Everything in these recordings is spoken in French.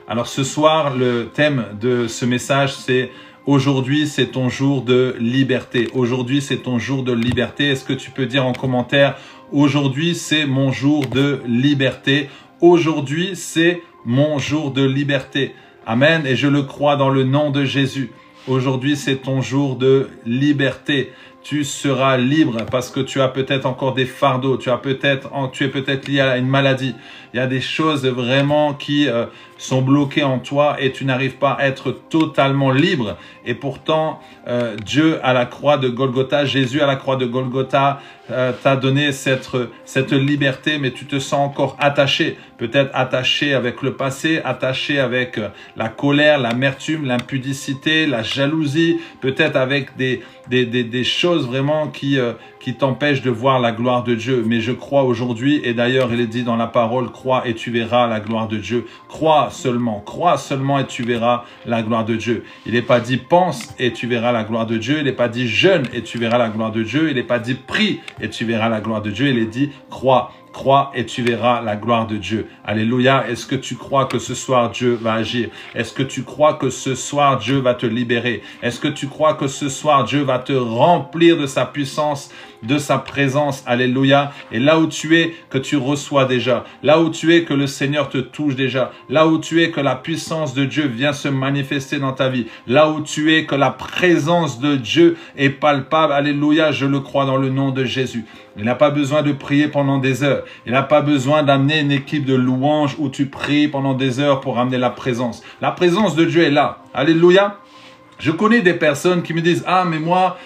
Alors ce soir, le thème de ce message, c'est « Aujourd'hui, c'est ton jour de liberté ». Aujourd'hui, c'est ton jour de liberté. Est-ce que tu peux dire en commentaire « Aujourd'hui, c'est mon jour de liberté ». Aujourd'hui, c'est mon jour de liberté. Amen. Et je le crois dans le nom de Jésus. Aujourd'hui, c'est ton jour de liberté. Tu seras libre parce que tu as peut-être encore des fardeaux. Tu es peut-être lié à une maladie. Il y a des choses vraiment qui sont bloquées en toi et tu n'arrives pas à être totalement libre. Et pourtant, Dieu à la croix de Golgotha, Jésus à la croix de Golgotha t'a donné cette liberté, mais tu te sens encore attaché. Peut-être attaché avec le passé, attaché avec la colère, l'amertume, l'impudicité, la jalousie, peut-être avec des choses vraiment qui t'empêchent de voir la gloire de Dieu. Mais je crois aujourd'hui, et d'ailleurs il est dit dans la parole, crois et tu verras la gloire de Dieu. Crois seulement et tu verras la gloire de Dieu. Il n'est pas dit pense et tu verras la gloire de Dieu. Il n'est pas dit jeûne et tu verras la gloire de Dieu. Il n'est pas dit prie et tu verras la gloire de Dieu. Il est dit crois et tu verras la gloire de Dieu. Alléluia. Est-ce que tu crois que ce soir Dieu va agir? Est-ce que tu crois que ce soir Dieu va te libérer? Est-ce que tu crois que ce soir Dieu va te remplir de sa puissance, de sa présence? Alléluia. Et là où tu es, que tu reçois déjà. Là où tu es, que le Seigneur te touche déjà. Là où tu es, que la puissance de Dieu vient se manifester dans ta vie. Là où tu es, que la présence de Dieu est palpable. Alléluia. Je le crois dans le nom de Jésus. Il n'a pas besoin de prier pendant des heures. Il n'a pas besoin d'amener une équipe de louanges où tu pries pendant des heures pour amener la présence. La présence de Dieu est là. Alléluia. Je connais des personnes qui me disent « Ah, mais moi,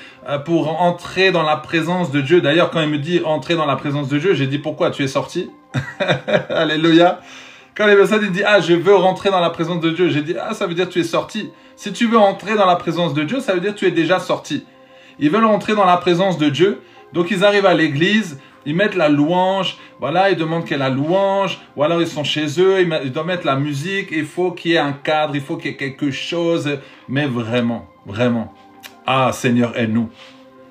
pour entrer dans la présence de Dieu… » D'ailleurs, quand il me dit « entrer dans la présence de Dieu », j'ai dit « Pourquoi? Tu es sorti ?» Alléluia. Quand les personnes disent « Ah, je veux rentrer dans la présence de Dieu », j'ai dit « Ah, ça veut dire que tu es sorti. » Si tu veux entrer dans la présence de Dieu, ça veut dire que tu es déjà sorti. Ils veulent entrer dans la présence de Dieu. Donc, ils arrivent à l'église, ils mettent la louange, voilà, ils demandent qu'il y ait la louange, ou alors ils sont chez eux, ils doivent mettre la musique, il faut qu'il y ait un cadre, il faut qu'il y ait quelque chose, mais vraiment, vraiment, ah Seigneur, aide-nous.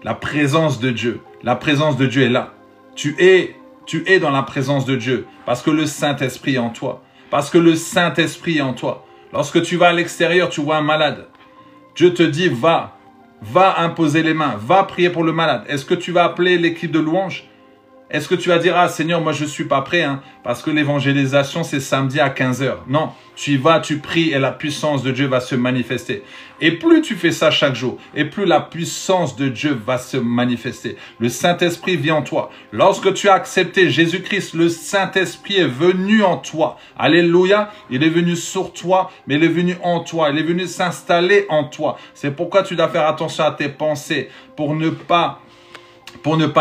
La présence de Dieu est là. Tu es dans la présence de Dieu, parce que le Saint-Esprit est en toi, Lorsque tu vas à l'extérieur, tu vois un malade, Dieu te dit, va imposer les mains, va prier pour le malade. Est-ce que tu vas appeler l'équipe de louange? Est-ce que tu vas dire, ah Seigneur, moi je ne suis pas prêt, parce que l'évangélisation c'est samedi à 15 h. Non, tu y vas, tu pries et la puissance de Dieu va se manifester. Et plus tu fais ça chaque jour, et plus la puissance de Dieu va se manifester. Le Saint-Esprit vit en toi. Lorsque tu as accepté Jésus-Christ, le Saint-Esprit est venu en toi. Alléluia. Il est venu sur toi, mais il est venu en toi. Il est venu s'installer en toi. C'est pourquoi tu dois faire attention à tes pensées pour ne pas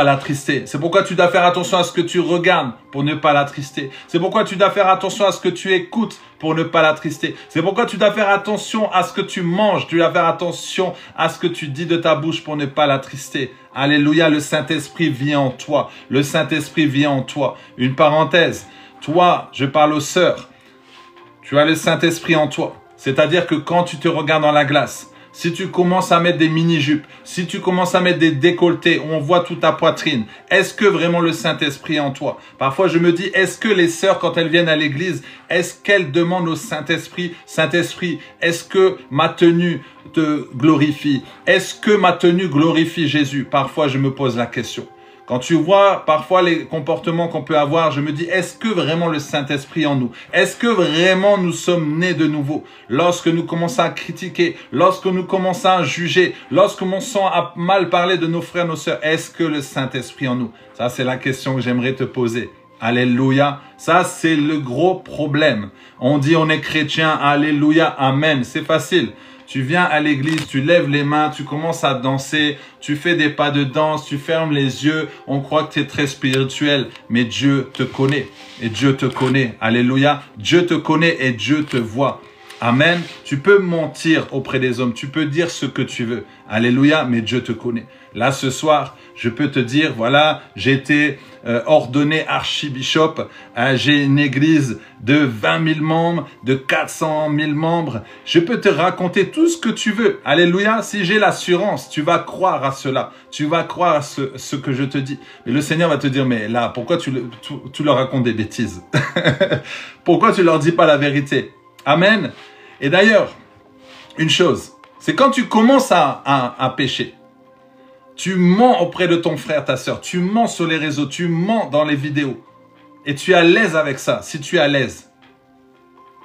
l'attrister. C'est pourquoi tu dois faire attention à ce que tu regardes pour ne pas l'attrister. C'est pourquoi tu dois faire attention à ce que tu écoutes pour ne pas l'attrister. C'est pourquoi tu dois faire attention à ce que tu manges. Tu dois faire attention à ce que tu dis de ta bouche pour ne pas l'attrister. Alléluia, le Saint-Esprit vit en toi. Le Saint-Esprit vit en toi. Une parenthèse. Toi, je parle aux sœurs. Tu as le Saint-Esprit en toi. C'est-à-dire que quand tu te regardes dans la glace, si tu commences à mettre des mini-jupes, si tu commences à mettre des décolletés où on voit toute ta poitrine, est-ce que vraiment le Saint-Esprit est en toi? Parfois, je me dis, est-ce que les sœurs, quand elles viennent à l'église, est-ce qu'elles demandent au Saint-Esprit, Saint-Esprit, est-ce que ma tenue te glorifie? Est-ce que ma tenue glorifie Jésus? Parfois, je me pose la question. Quand tu vois parfois les comportements qu'on peut avoir, je me dis, est-ce que vraiment le Saint-Esprit est en nous? Est-ce que vraiment nous sommes nés de nouveau? Lorsque nous commençons à critiquer, lorsque nous commençons à juger, lorsque nous commençons à mal parler de nos frères, nos sœurs, est-ce que le Saint-Esprit est en nous? Ça, c'est la question que j'aimerais te poser. Alléluia. Ça, c'est le gros problème. On dit on est chrétien, alléluia, amen. C'est facile. Tu viens à l'église, tu lèves les mains, tu commences à danser, tu fais des pas de danse, tu fermes les yeux, on croit que tu es très spirituel, mais Dieu te connaît et Dieu te connaît. Alléluia, Dieu te connaît et Dieu te voit. Amen. Tu peux mentir auprès des hommes, tu peux dire ce que tu veux. Alléluia, mais Dieu te connaît. Là, ce soir, je peux te dire, voilà, j'ai été ordonné archibishop. J'ai une église de 20 000 membres, de 400 000 membres. Je peux te raconter tout ce que tu veux. Alléluia, si j'ai l'assurance, tu vas croire à cela. Tu vas croire à ce que je te dis. Mais le Seigneur va te dire, mais là, pourquoi tu leur racontes des bêtises? Pourquoi tu leur dis pas la vérité? Amen. Et d'ailleurs, une chose, c'est quand tu commences à pécher, tu mens auprès de ton frère, ta sœur, tu mens sur les réseaux, tu mens dans les vidéos, et tu es à l'aise avec ça. Si tu es à l'aise,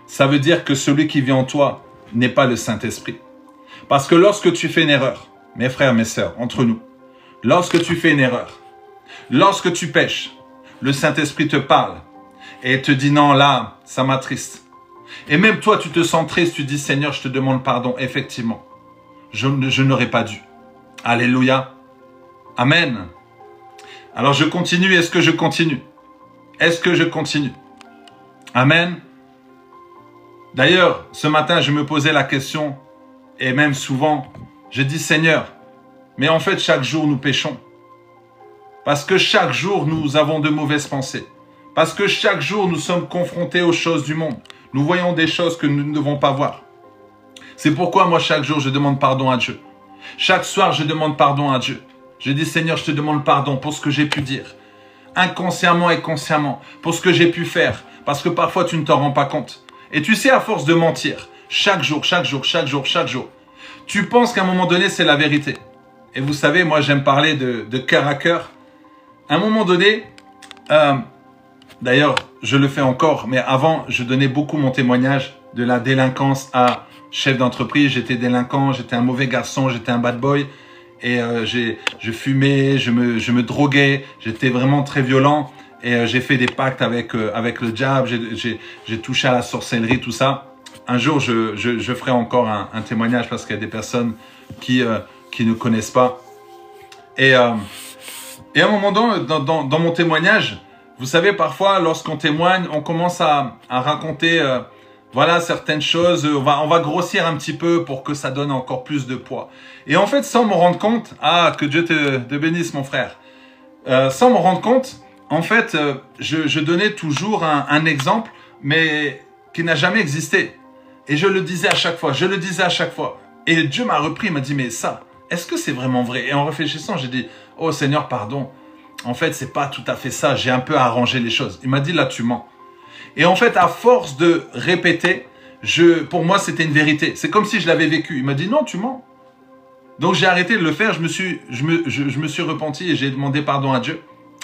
ça veut dire que celui qui vit en toi n'est pas le Saint-Esprit. Parce que lorsque tu fais une erreur, mes frères, mes sœurs, entre nous, lorsque tu fais une erreur, lorsque tu pêches, le Saint-Esprit te parle et te dit non, là, ça m'attriste. Et même toi, tu te sens triste, tu dis Seigneur, je te demande pardon. Effectivement, je n'aurais pas dû. Alléluia. Amen. Alors je continue. Est-ce que je continue? Est-ce que je continue? Amen. D'ailleurs, ce matin, je me posais la question, et même souvent, je dis Seigneur, mais en fait, chaque jour, nous péchons. Parce que chaque jour, nous avons de mauvaises pensées. Parce que chaque jour, nous sommes confrontés aux choses du monde. Nous voyons des choses que nous ne devons pas voir. C'est pourquoi moi, chaque jour, je demande pardon à Dieu. Chaque soir, je demande pardon à Dieu. Je dis Seigneur, je te demande pardon pour ce que j'ai pu dire. Inconsciemment et consciemment, pour ce que j'ai pu faire. Parce que parfois, tu ne t'en rends pas compte. Et tu sais, à force de mentir, chaque jour, tu penses qu'à un moment donné, c'est la vérité. Et vous savez, moi, j'aime parler de cœur à cœur. À un moment donné, d'ailleurs, je le fais encore, mais avant, je donnais beaucoup mon témoignage de la délinquance à chef d'entreprise. J'étais délinquant, j'étais un mauvais garçon, j'étais un bad boy. Et je fumais, je me droguais, j'étais vraiment très violent. Et j'ai fait des pactes avec le diable, j'ai touché à la sorcellerie, tout ça. Un jour, je ferai encore un témoignage parce qu'il y a des personnes qui ne connaissent pas. Et à un moment dans mon témoignage, vous savez, parfois, lorsqu'on témoigne, on commence à raconter voilà, certaines choses. On va grossir un petit peu pour que ça donne encore plus de poids. Et en fait, sans me rendre compte, que Dieu te bénisse, mon frère, sans me rendre compte, en fait, je donnais toujours un exemple, mais qui n'a jamais existé. Et je le disais à chaque fois, Et Dieu m'a repris, il m'a dit, mais ça, est-ce que c'est vraiment vrai? Et en réfléchissant, j'ai dit, oh Seigneur, pardon. En fait, c'est pas tout à fait ça. J'ai un peu arrangé les choses. Il m'a dit, là, tu mens. Et en fait, à force de répéter, pour moi, c'était une vérité. C'est comme si je l'avais vécu. Il m'a dit, non, tu mens. Donc, j'ai arrêté de le faire. Je me suis repenti et j'ai demandé pardon à Dieu.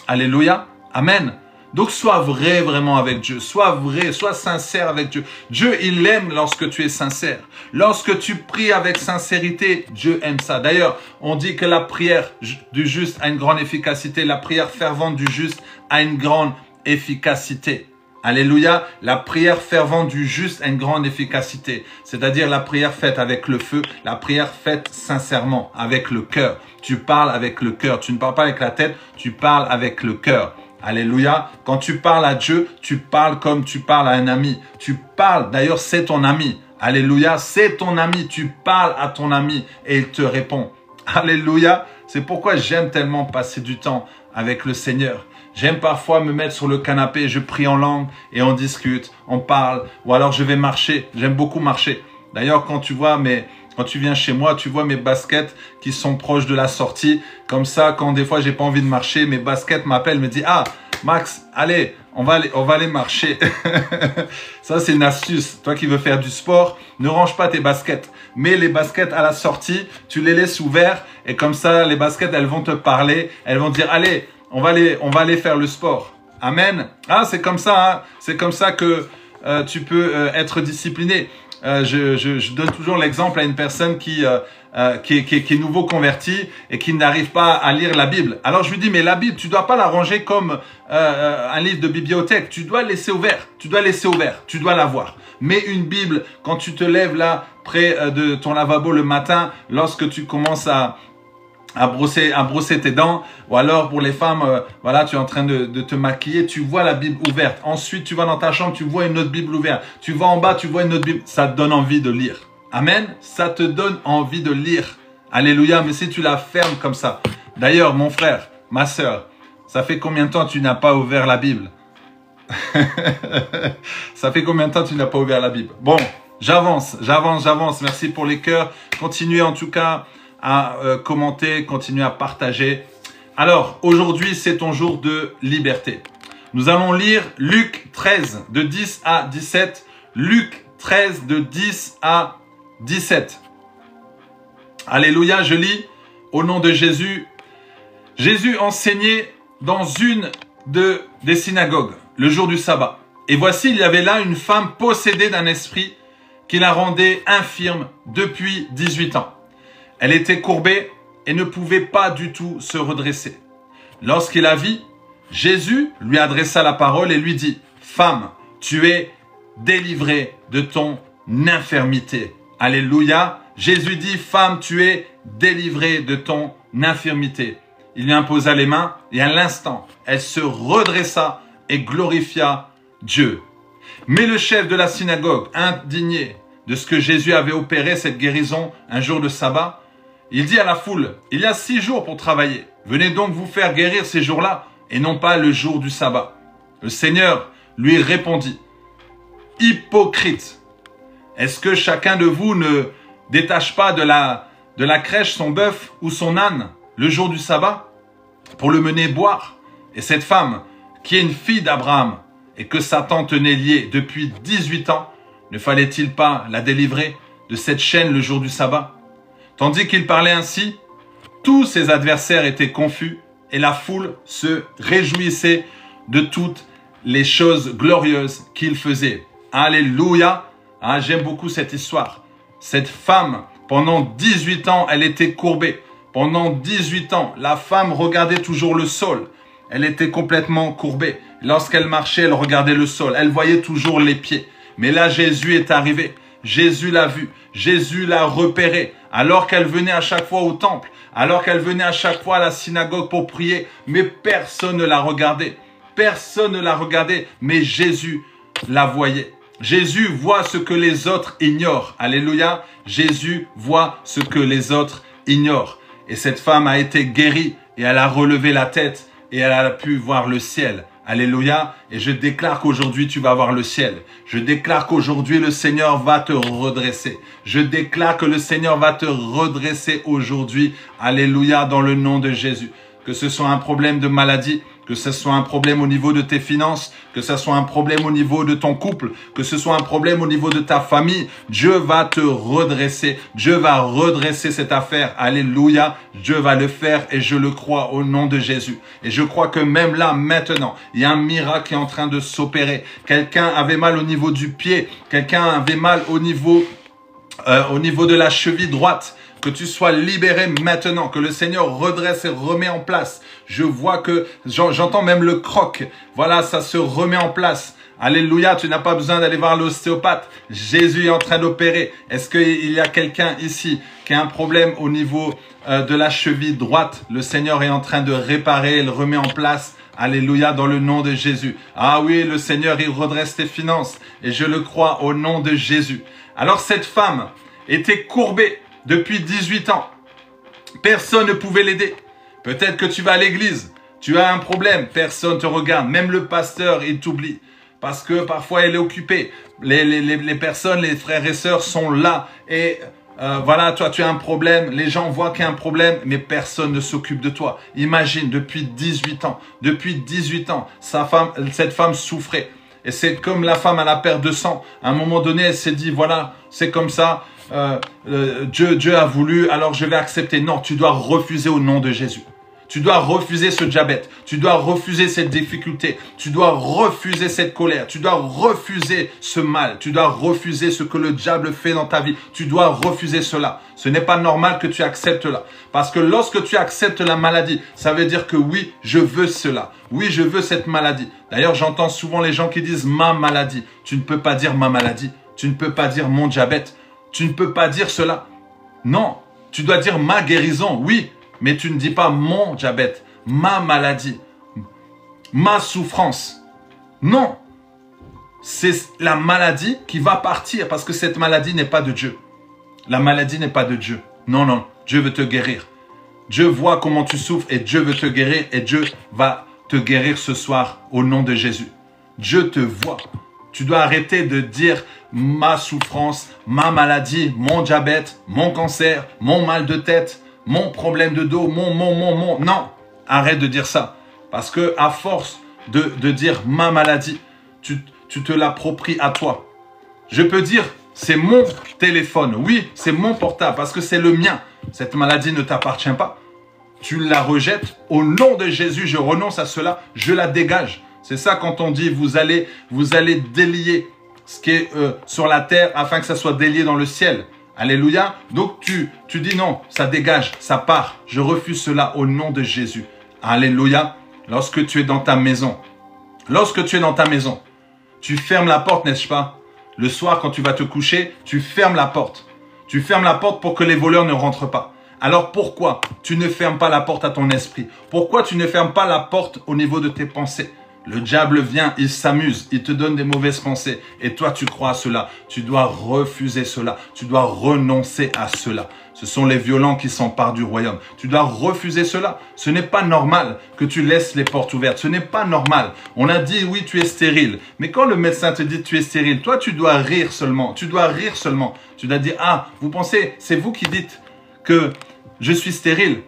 Alléluia. Amen. Donc, sois vrai vraiment avec Dieu. Sois vrai, sois sincère avec Dieu. Dieu, il aime lorsque tu es sincère. Lorsque tu pries avec sincérité, Dieu aime ça. D'ailleurs, on dit que la prière du juste a une grande efficacité. La prière fervente du juste a une grande efficacité. Alléluia. La prière fervente du juste a une grande efficacité. C'est-à-dire la prière faite avec le feu, la prière faite sincèrement, avec le cœur. Tu parles avec le cœur. Tu ne parles pas avec la tête, tu parles avec le cœur. Alléluia. Quand tu parles à Dieu, tu parles comme tu parles à un ami. Tu parles, d'ailleurs, c'est ton ami. Alléluia, c'est ton ami. Tu parles à ton ami et il te répond. Alléluia. C'est pourquoi j'aime tellement passer du temps avec le Seigneur. J'aime parfois me mettre sur le canapé, je prie en langue et on discute, on parle. Ou alors je vais marcher. J'aime beaucoup marcher. D'ailleurs, quand tu viens chez moi, tu vois mes baskets qui sont proches de la sortie. Comme ça, quand des fois, j'ai pas envie de marcher, mes baskets m'appellent, me disent « Ah, Max, allez, on va aller marcher. » Ça, c'est une astuce. Toi qui veux faire du sport, ne range pas tes baskets. Mets les baskets à la sortie, tu les laisses ouverts et comme ça, les baskets, elles vont te parler. Elles vont te dire « Allez, on va aller faire le sport. » Amen. Ah, c'est comme ça, hein. C'est comme ça que tu peux être discipliné. Je donne toujours l'exemple à une personne qui est nouveau converti et qui n'arrive pas à lire la Bible. Alors je lui dis, mais la Bible, tu dois pas la ranger comme un livre de bibliothèque. Tu dois laisser ouvert. Tu dois l'avoir. Mais une Bible, quand tu te lèves là, près de ton lavabo le matin, lorsque tu commences à brosser tes dents, ou alors pour les femmes, voilà, tu es en train de te maquiller, tu vois la Bible ouverte. Ensuite, tu vas dans ta chambre, tu vois une autre Bible ouverte. Tu vas en bas, tu vois une autre Bible. Ça te donne envie de lire. Amen. Ça te donne envie de lire. Alléluia. Mais si tu la fermes comme ça. D'ailleurs, mon frère, ma sœur, ça fait combien de temps que tu n'as pas ouvert la Bible? Ça fait combien de temps que tu n'as pas ouvert la Bible? Bon, j'avance. Merci pour les cœurs. Continuez en tout cas à commenter, continuer à partager. Alors, aujourd'hui, c'est ton jour de liberté. Nous allons lire Luc 13, de 10 à 17. Luc 13 de 10 à 17. Alléluia, je lis au nom de Jésus. Jésus enseignait dans une des synagogues le jour du sabbat. Et voici, il y avait là une femme possédée d'un esprit qui la rendait infirme depuis 18 ans. Elle était courbée et ne pouvait pas du tout se redresser. Lorsqu'il la vit, Jésus lui adressa la parole et lui dit, « Femme, tu es délivrée de ton infirmité. » Alléluia. Jésus dit, « Femme, tu es délivrée de ton infirmité. » Il lui imposa les mains et à l'instant, elle se redressa et glorifia Dieu. Mais le chef de la synagogue, indigné de ce que Jésus avait opéré cette guérison un jour de sabbat, il dit à la foule, « Il y a 6 jours pour travailler. Venez donc vous faire guérir ces jours-là et non pas le jour du sabbat. » Le Seigneur lui répondit, « Hypocrite, est-ce que chacun de vous ne détache pas de la crèche son bœuf ou son âne le jour du sabbat pour le mener boire? Et cette femme, qui est une fille d'Abraham et que Satan tenait liée depuis 18 ans, ne fallait-il pas la délivrer de cette chaîne le jour du sabbat? » Tandis qu'il parlait ainsi, tous ses adversaires étaient confus et la foule se réjouissait de toutes les choses glorieuses qu'il faisait. Alléluia! Ah, j'aime beaucoup cette histoire. Cette femme, pendant 18 ans, elle était courbée. Pendant 18 ans, la femme regardait toujours le sol. Elle était complètement courbée. Lorsqu'elle marchait, elle regardait le sol. Elle voyait toujours les pieds. Mais là, Jésus est arrivé. Jésus l'a vu. Jésus l'a repéré. Alors qu'elle venait à chaque fois au temple. Alors qu'elle venait à chaque fois à la synagogue pour prier. Mais personne ne la regardait. Personne ne la regardait. Mais Jésus la voyait. Jésus voit ce que les autres ignorent. Alléluia. Jésus voit ce que les autres ignorent. Et cette femme a été guérie et elle a relevé la tête et elle a pu voir le ciel. Alléluia. Et je déclare qu'aujourd'hui tu vas voir le ciel. Je déclare qu'aujourd'hui le Seigneur va te redresser. Je déclare que le Seigneur va te redresser aujourd'hui. Alléluia, dans le nom de Jésus. Que ce soit un problème de maladie, que ce soit un problème au niveau de tes finances, que ce soit un problème au niveau de ton couple, que ce soit un problème au niveau de ta famille, Dieu va te redresser. Dieu va redresser cette affaire. Alléluia. Dieu va le faire et je le crois au nom de Jésus. Et je crois que même là, maintenant, il y a un miracle qui est en train de s'opérer. Quelqu'un avait mal au niveau du pied. Quelqu'un avait mal au niveau de la cheville droite. Que tu sois libéré maintenant, que le Seigneur redresse et remet en place. Je vois que, j'entends même le croc. Voilà, ça se remet en place. Alléluia, tu n'as pas besoin d'aller voir l'ostéopathe. Jésus est en train d'opérer. Est-ce qu'il y a quelqu'un ici qui a un problème au niveau de la cheville droite? Le Seigneur est en train de réparer, il remet en place. Alléluia, dans le nom de Jésus. Ah oui, le Seigneur, il redresse tes finances. Et je le crois au nom de Jésus. Alors cette femme était courbée depuis 18 ans. Personne ne pouvait l'aider. Peut-être que tu vas à l'église, tu as un problème, personne ne te regarde. Même le pasteur, il t'oublie. Parce que parfois, il est occupé. Les personnes, les frères et sœurs sont là. Et voilà, toi, tu as un problème. Les gens voient qu'il y a un problème, mais personne ne s'occupe de toi. Imagine, depuis 18 ans. Depuis 18 ans, cette femme souffrait. Et c'est comme la femme à la perte de sang. À un moment donné, elle s'est dit, voilà, c'est comme ça. Dieu a voulu, alors je vais accepter. Non, tu dois refuser au nom de Jésus. Tu dois refuser ce diabète. Tu dois refuser cette difficulté. Tu dois refuser cette colère. Tu dois refuser ce mal. Tu dois refuser ce que le diable fait dans ta vie. Tu dois refuser cela. Ce n'est pas normal que tu acceptes cela. Parce que lorsque tu acceptes la maladie, ça veut dire que oui, je veux cela. Oui, je veux cette maladie. D'ailleurs, j'entends souvent les gens qui disent ma maladie. Tu ne peux pas dire ma maladie. Tu ne peux pas dire mon diabète. Tu ne peux pas dire cela. Non, tu dois dire ma guérison, oui, mais tu ne dis pas mon diabète, ma maladie, ma souffrance. Non, c'est la maladie qui va partir parce que cette maladie n'est pas de Dieu. La maladie n'est pas de Dieu. Non, non, Dieu veut te guérir. Dieu voit comment tu souffres et Dieu veut te guérir et Dieu va te guérir ce soir au nom de Jésus. Dieu te voit. Tu dois arrêter de dire ma souffrance, ma maladie, mon diabète, mon cancer, mon mal de tête, mon problème de dos, mon. Non, arrête de dire ça. Parce que à force de dire ma maladie, tu te l'appropries à toi. Je peux dire, c'est mon téléphone. Oui, c'est mon portable parce que c'est le mien. Cette maladie ne t'appartient pas. Tu la rejettes. Au nom de Jésus, je renonce à cela. Je la dégage. C'est ça quand on dit, vous allez délier ce qui est sur la terre afin que ça soit délié dans le ciel. Alléluia. Donc tu dis non, ça dégage, ça part. Je refuse cela au nom de Jésus. Alléluia. Lorsque tu es dans ta maison, tu fermes la porte, n'est-ce pas? Le soir, quand tu vas te coucher, tu fermes la porte. Tu fermes la porte pour que les voleurs ne rentrent pas. Alors pourquoi tu ne fermes pas la porte à ton esprit? Pourquoi tu ne fermes pas la porte au niveau de tes pensées? Le diable vient, il s'amuse, il te donne des mauvaises pensées. Et toi, tu crois à cela. Tu dois refuser cela. Tu dois renoncer à cela. Ce sont les violents qui s'emparent du royaume. Tu dois refuser cela. Ce n'est pas normal que tu laisses les portes ouvertes. Ce n'est pas normal. On a dit, oui, tu es stérile. Mais quand le médecin te dit, tu es stérile, toi, tu dois rire seulement. Tu dois rire seulement. Tu dois dire, ah, vous pensez, c'est vous qui dites que je suis stérile.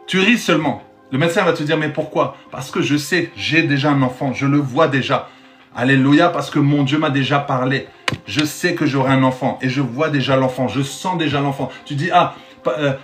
Tu ris seulement. Le médecin va te dire, mais pourquoi? Parce que je sais, j'ai déjà un enfant, je le vois déjà. Alléluia, parce que mon Dieu m'a déjà parlé. Je sais que j'aurai un enfant et je vois déjà l'enfant, je sens déjà l'enfant. Tu dis, ah,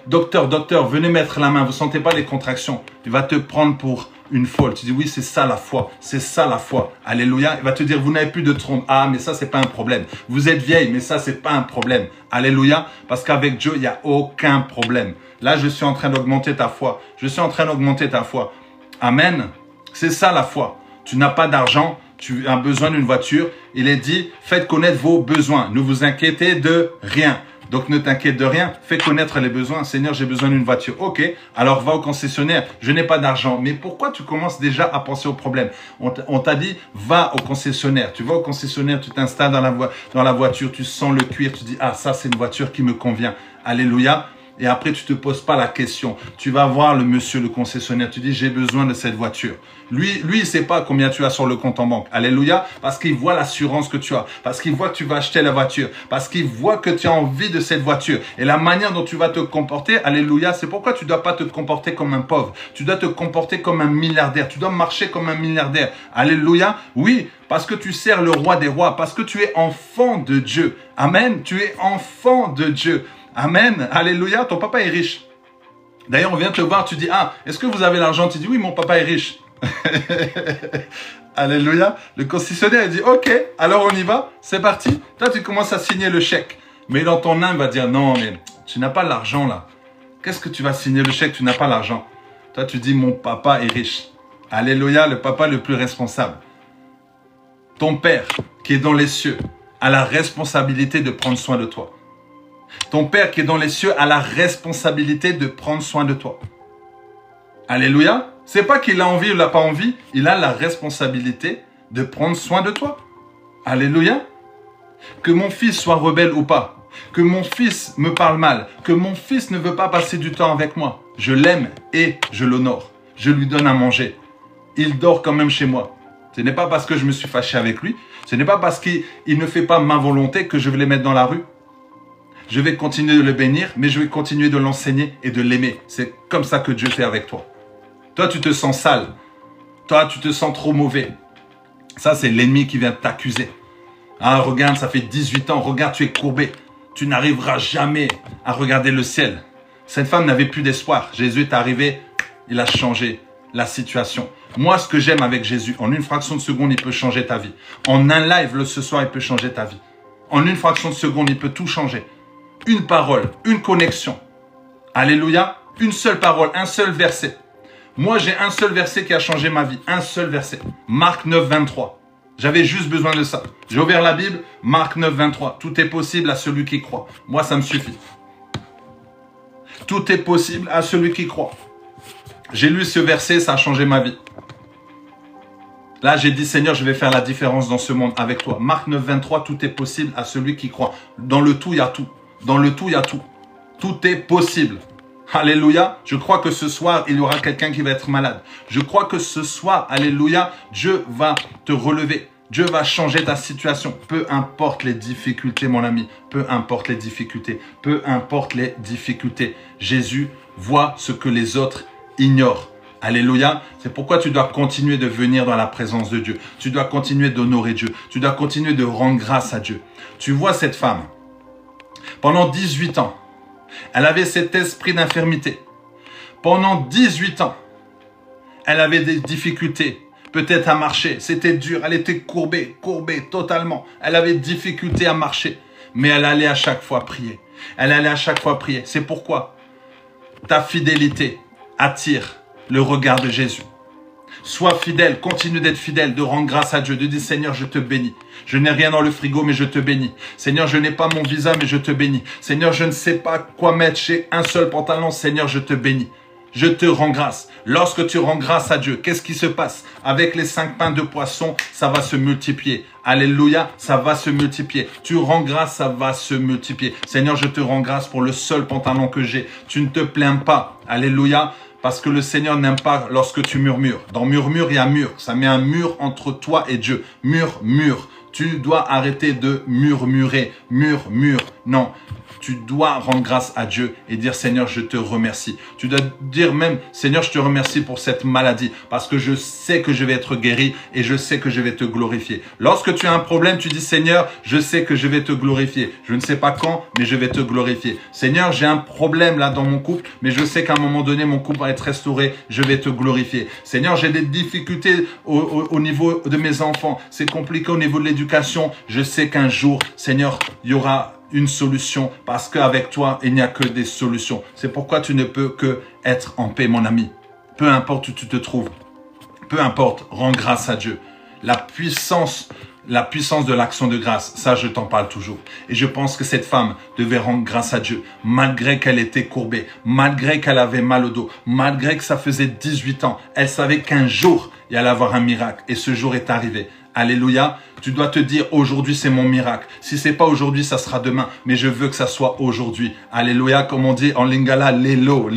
docteur, venez mettre la main, vous ne sentez pas les contractions? Il va te prendre pour une folle. Tu dis, oui, c'est ça la foi, c'est ça la foi. Alléluia, il va te dire, vous n'avez plus de trompe. Ah, mais ça, c'est pas un problème. Vous êtes vieille, mais ça, c'est pas un problème. Alléluia, parce qu'avec Dieu, il n'y a aucun problème. Là, je suis en train d'augmenter ta foi. Je suis en train d'augmenter ta foi. Amen. C'est ça la foi. Tu n'as pas d'argent, tu as besoin d'une voiture. Il est dit, faites connaître vos besoins. Ne vous inquiétez de rien. Donc ne t'inquiète de rien, fais connaître les besoins. Seigneur, j'ai besoin d'une voiture. Ok, alors va au concessionnaire. Je n'ai pas d'argent. Mais pourquoi tu commences déjà à penser au problème? On t'a dit, va au concessionnaire. Tu vas au concessionnaire, tu t'installes dans la voiture, tu sens le cuir, tu dis, ah ça c'est une voiture qui me convient. Alléluia. Et après, tu te poses pas la question. Tu vas voir le monsieur, le concessionnaire. Tu dis, j'ai besoin de cette voiture. Lui, il sait pas combien tu as sur le compte en banque. Alléluia. Parce qu'il voit l'assurance que tu as. Parce qu'il voit que tu vas acheter la voiture. Parce qu'il voit que tu as envie de cette voiture. Et la manière dont tu vas te comporter, alléluia, c'est pourquoi tu dois pas te comporter comme un pauvre. Tu dois te comporter comme un milliardaire. Tu dois marcher comme un milliardaire. Alléluia. Oui, parce que tu sers le roi des rois. Parce que tu es enfant de Dieu. Amen. Tu es enfant de Dieu. Amen, alléluia, ton papa est riche. D'ailleurs, on vient te voir, tu dis, ah, est-ce que vous avez l'argent? Tu dis, oui, mon papa est riche. Alléluia, le concessionnaire, il dit, ok, alors on y va, c'est parti. Toi, tu commences à signer le chèque. Mais dans ton âme, va dire, non, mais tu n'as pas l'argent là. Qu'est-ce que tu vas signer le chèque? Tu n'as pas l'argent. Toi, tu dis, mon papa est riche. Alléluia, le papa le plus responsable. Ton père, qui est dans les cieux, a la responsabilité de prendre soin de toi. Ton Père qui est dans les cieux a la responsabilité de prendre soin de toi. Alléluia. C'est pas qu'il a envie ou il n'a pas envie. Il a la responsabilité de prendre soin de toi. Alléluia. Que mon fils soit rebelle ou pas. Que mon fils me parle mal. Que mon fils ne veut pas passer du temps avec moi. Je l'aime et je l'honore. Je lui donne à manger. Il dort quand même chez moi. Ce n'est pas parce que je me suis fâché avec lui. Ce n'est pas parce qu'il ne fait pas ma volonté que je vais les mettre dans la rue. Je vais continuer de le bénir, mais je vais continuer de l'enseigner et de l'aimer. C'est comme ça que Dieu fait avec toi. Toi, tu te sens sale. Toi, tu te sens trop mauvais. Ça, c'est l'ennemi qui vient t'accuser. Ah, regarde, ça fait 18 ans. Regarde, tu es courbé. Tu n'arriveras jamais à regarder le ciel. Cette femme n'avait plus d'espoir. Jésus est arrivé. Il a changé la situation. Moi, ce que j'aime avec Jésus, en une fraction de seconde, il peut changer ta vie. En un live, ce soir, il peut changer ta vie. En une fraction de seconde, il peut tout changer. Une parole, une connexion. Alléluia. Une seule parole, un seul verset. Moi, j'ai un seul verset qui a changé ma vie. Un seul verset. Marc 9, 23. J'avais juste besoin de ça. J'ai ouvert la Bible. Marc 9, 23. Tout est possible à celui qui croit. Moi, ça me suffit. Tout est possible à celui qui croit. J'ai lu ce verset, ça a changé ma vie. Là, j'ai dit, Seigneur, je vais faire la différence dans ce monde avec toi. Marc 9, 23. Tout est possible à celui qui croit. Dans le tout, il y a tout. Dans le tout, il y a tout. Tout est possible. Alléluia. Je crois que ce soir, il y aura quelqu'un qui va être malade. Je crois que ce soir, alléluia, Dieu va te relever. Dieu va changer ta situation. Peu importe les difficultés, mon ami. Peu importe les difficultés. Peu importe les difficultés. Jésus voit ce que les autres ignorent. Alléluia. C'est pourquoi tu dois continuer de venir dans la présence de Dieu. Tu dois continuer d'honorer Dieu. Tu dois continuer de rendre grâce à Dieu. Tu vois cette femme, pendant 18 ans, elle avait cet esprit d'infirmité. Pendant 18 ans, elle avait des difficultés, peut-être à marcher. C'était dur, elle était courbée totalement. Elle avait difficulté à marcher, mais elle allait à chaque fois prier. Elle allait à chaque fois prier. C'est pourquoi ta fidélité attire le regard de Jésus. Sois fidèle, continue d'être fidèle, de rendre grâce à Dieu, de dire Seigneur, je te bénis. Je n'ai rien dans le frigo, mais je te bénis. Seigneur, je n'ai pas mon visa, mais je te bénis. Seigneur, je ne sais pas quoi mettre chez un seul pantalon. Seigneur, je te bénis. Je te rends grâce. Lorsque tu rends grâce à Dieu, qu'est-ce qui se passe? Avec les 5 pains de poisson, ça va se multiplier. Alléluia, ça va se multiplier. Tu rends grâce, ça va se multiplier. Seigneur, je te rends grâce pour le seul pantalon que j'ai. Tu ne te plains pas. Alléluia. Parce que le Seigneur n'aime pas lorsque tu murmures. Dans murmure, il y a mur. Ça met un mur entre toi et Dieu. Mur. Tu dois arrêter de murmurer. Mur. Non. Tu dois rendre grâce à Dieu et dire Seigneur, je te remercie. Tu dois dire même Seigneur, je te remercie pour cette maladie parce que je sais que je vais être guéri et je sais que je vais te glorifier. Lorsque tu as un problème, tu dis Seigneur, je sais que je vais te glorifier. Je ne sais pas quand, mais je vais te glorifier. Seigneur, j'ai un problème là dans mon couple, mais je sais qu'à un moment donné, mon couple va être restauré. Je vais te glorifier. Seigneur, j'ai des difficultés au niveau de mes enfants. C'est compliqué au niveau de l'éducation. Je sais qu'un jour, Seigneur, il y aura une solution parce qu'avec toi, il n'y a que des solutions. C'est pourquoi tu ne peux que être en paix, mon ami. Peu importe où tu te trouves, peu importe, rends grâce à Dieu. La puissance de l'action de grâce, ça je t'en parle toujours. Et je pense que cette femme devait rendre grâce à Dieu, malgré qu'elle était courbée, malgré qu'elle avait mal au dos, malgré que ça faisait 18 ans. Elle savait qu'un jour, il allait avoir un miracle. Et ce jour est arrivé. Alléluia. Tu dois te dire aujourd'hui c'est mon miracle. Si c'est pas aujourd'hui, ça sera demain. Mais je veux que ça soit aujourd'hui. Alléluia. Comme on dit en lingala, lélo.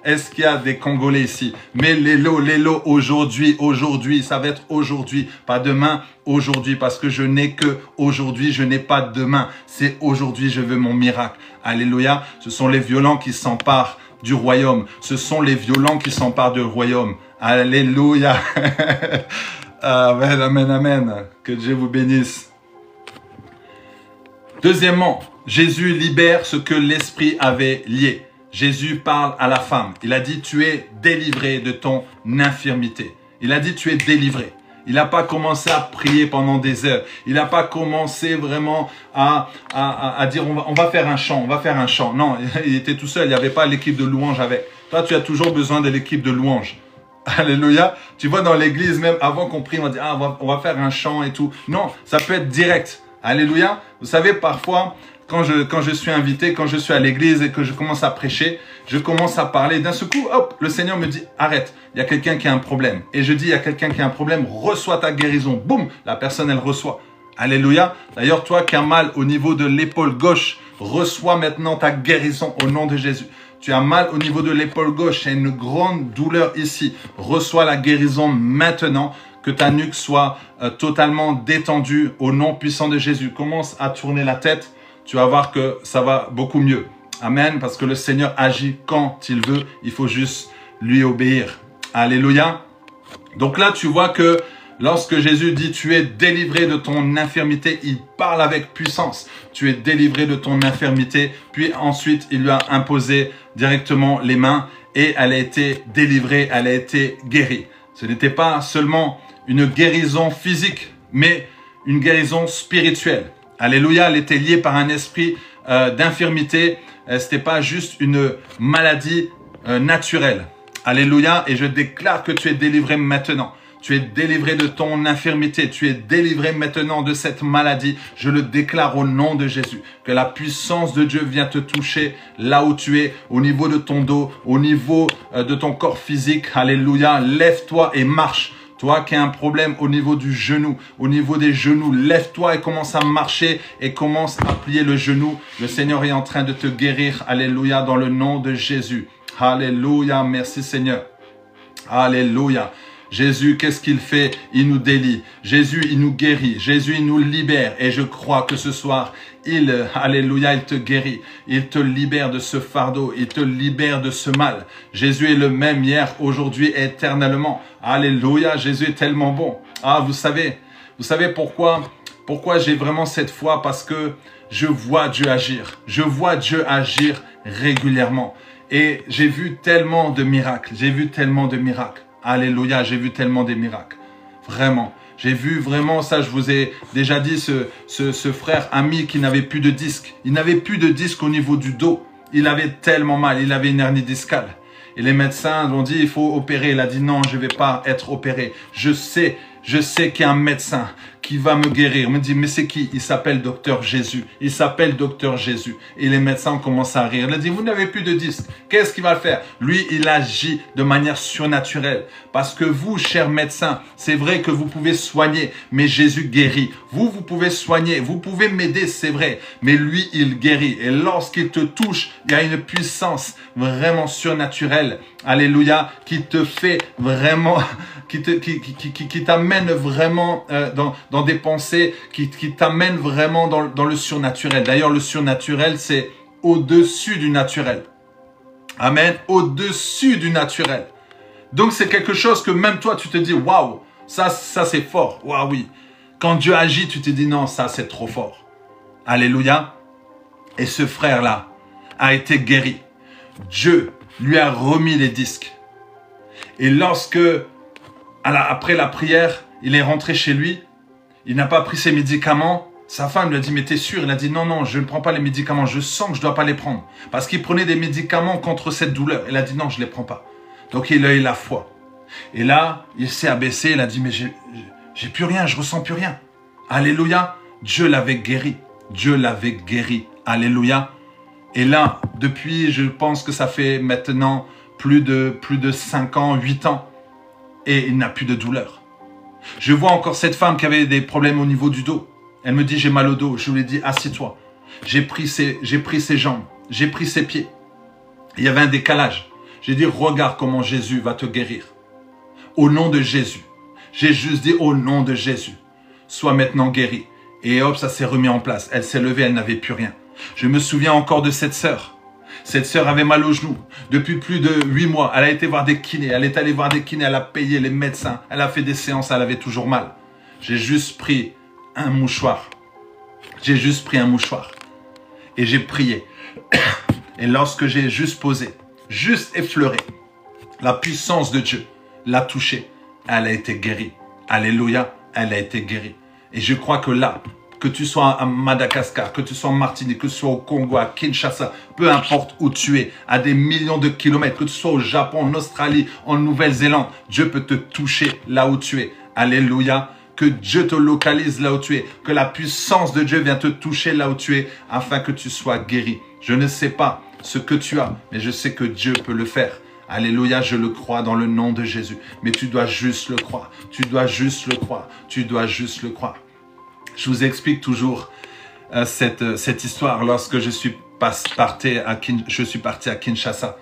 Est-ce qu'il y a des Congolais ici? Mais lélo, aujourd'hui. Ça va être aujourd'hui. Pas demain, aujourd'hui. Parce que je n'ai que aujourd'hui. Je n'ai pas demain. C'est aujourd'hui, je veux mon miracle. Alléluia. Ce sont les violents qui s'emparent du royaume. Ce sont les violents qui s'emparent du royaume. Alléluia. Amen. Que Dieu vous bénisse. Deuxièmement, Jésus libère ce que l'Esprit avait lié. Jésus parle à la femme. Il a dit, tu es délivré de ton infirmité. Il a dit, tu es délivré. Il n'a pas commencé à prier pendant des heures. Il n'a pas commencé vraiment à dire, on va faire un chant, Non, il était tout seul. Il n'y avait pas l'équipe de louange avec. Toi, tu as toujours besoin de l'équipe de louange. Alléluia. Tu vois, dans l'église, même avant qu'on prie, on dit, on va faire un chant et tout. Non, ça peut être direct. Alléluia. Vous savez, parfois, quand je suis invité, quand je suis à l'église et que je commence à prêcher, je commence à parler. D'un seul coup, hop, le Seigneur me dit, arrête, il y a quelqu'un qui a un problème. Et je dis, il y a quelqu'un qui a un problème, reçois ta guérison. Boum, la personne, elle reçoit. Alléluia. D'ailleurs, toi qui as mal au niveau de l'épaule gauche, reçois maintenant ta guérison au nom de Jésus. Tu as mal au niveau de l'épaule gauche, il y a une grande douleur ici. Reçois la guérison maintenant, que ta nuque soit totalement détendue au nom puissant de Jésus. Commence à tourner la tête, tu vas voir que ça va beaucoup mieux. Amen, parce que le Seigneur agit quand il veut, il faut juste lui obéir. Alléluia. Donc là, tu vois que lorsque Jésus dit « tu es délivré de ton infirmité », il parle avec puissance. Tu es délivré de ton infirmité. Puis ensuite, il lui a imposé directement les mains et elle a été délivrée, elle a été guérie. Ce n'était pas seulement une guérison physique, mais une guérison spirituelle. Alléluia, elle était liée par un esprit d'infirmité. Ce n'était pas juste une maladie naturelle. Alléluia, et je déclare que tu es délivré maintenant. Tu es délivré de ton infirmité. Tu es délivré maintenant de cette maladie. Je le déclare au nom de Jésus. Que la puissance de Dieu vient te toucher là où tu es, au niveau de ton dos, au niveau de ton corps physique. Alléluia. Lève-toi et marche. Toi qui as un problème au niveau du genou, au niveau des genoux, lève-toi et commence à marcher et commence à plier le genou. Le Seigneur est en train de te guérir. Alléluia, dans le nom de Jésus. Alléluia. Merci Seigneur. Alléluia. Jésus, qu'est-ce qu'il fait? Il nous délie. Jésus, il nous guérit. Jésus, il nous libère. Et je crois que ce soir, alléluia, il te guérit. Il te libère de ce fardeau. Il te libère de ce mal. Jésus est le même hier, aujourd'hui, éternellement. Alléluia, Jésus est tellement bon. Ah, vous savez pourquoi j'ai vraiment cette foi? Parce que je vois Dieu agir. Je vois Dieu agir régulièrement. Et j'ai vu tellement de miracles. J'ai vu tellement de miracles. Alléluia, j'ai vu tellement de miracles. Vraiment. J'ai vu vraiment ça, je vous ai déjà dit, ce frère ami qui n'avait plus de disque. Il n'avait plus de disque au niveau du dos. Il avait tellement mal, il avait une hernie discale. Et les médecins ont dit, il faut opérer. Il a dit, non, je ne vais pas être opéré. Je sais qu'il y a un médecin qui va me guérir. On me dit, mais c'est qui? Il s'appelle Docteur Jésus. Il s'appelle Docteur Jésus. Et les médecins ont commencé à rire. Il a dit, vous n'avez plus de disque. Qu'est-ce qu'il va faire? Lui, il agit de manière surnaturelle. Parce que vous, chers médecins, c'est vrai que vous pouvez soigner, mais Jésus guérit. Vous pouvez soigner, vous pouvez m'aider, c'est vrai. Mais lui, il guérit. Et lorsqu'il te touche, il y a une puissance vraiment surnaturelle. Alléluia, qui te fait vraiment, qui t'amène vraiment dans des pensées, qui t'amène vraiment dans le surnaturel. D'ailleurs, le surnaturel, c'est au-dessus du naturel. Amen, au-dessus du naturel. Donc, c'est quelque chose que même toi, tu te dis, waouh, ça c'est fort. Waouh, oui. Quand Dieu agit, tu te dis, non, ça c'est trop fort. Alléluia. Et ce frère-là a été guéri. Dieu lui a remis les disques. Et lorsque, après la prière, il est rentré chez lui, il n'a pas pris ses médicaments. Sa femme lui a dit, mais t'es sûr? Il a dit, non, non, je ne prends pas les médicaments. Je sens que je ne dois pas les prendre. Parce qu'il prenait des médicaments contre cette douleur. Il a dit, non, je ne les prends pas. Donc, il a eu la foi. Et là, il s'est abaissé. Il a dit, mais j'ai plus rien, je ressens plus rien. Alléluia. Dieu l'avait guéri. Dieu l'avait guéri. Alléluia. Et là, depuis, je pense que ça fait maintenant plus de 5 ans, 8 ans. Et il n'a plus de douleur. Je vois encore cette femme qui avait des problèmes au niveau du dos. Elle me dit, j'ai mal au dos. Je lui ai dit, assis-toi. J'ai pris ses jambes. J'ai pris ses pieds. Il y avait un décalage. J'ai dit, regarde comment Jésus va te guérir. Au nom de Jésus. J'ai juste dit, au nom de Jésus. Sois maintenant guéri. Et hop, ça s'est remis en place. Elle s'est levée, elle n'avait plus rien. Je me souviens encore de cette sœur. Cette sœur avait mal au genou. Depuis plus de 8 mois, elle a été voir des kinés. Elle est allée voir des kinés, elle a payé les médecins. Elle a fait des séances, elle avait toujours mal. J'ai juste pris un mouchoir. J'ai juste pris un mouchoir. Et j'ai prié. Et lorsque j'ai juste posé, juste effleuré, la puissance de Dieu l'a touchée. Elle a été guérie. Alléluia, elle a été guérie. Et je crois que là, que tu sois à Madagascar, que tu sois en Martinique, que tu sois au Congo, à Kinshasa, peu importe où tu es, à des millions de kilomètres, que tu sois au Japon, en Australie, en Nouvelle-Zélande, Dieu peut te toucher là où tu es. Alléluia. Que Dieu te localise là où tu es. Que la puissance de Dieu vienne te toucher là où tu es afin que tu sois guéri. Je ne sais pas ce que tu as, mais je sais que Dieu peut le faire. Alléluia, je le crois dans le nom de Jésus. Mais tu dois juste le croire. Tu dois juste le croire. Tu dois juste le croire. Je vous explique toujours cette histoire. Lorsque je suis parti à Kinshasa,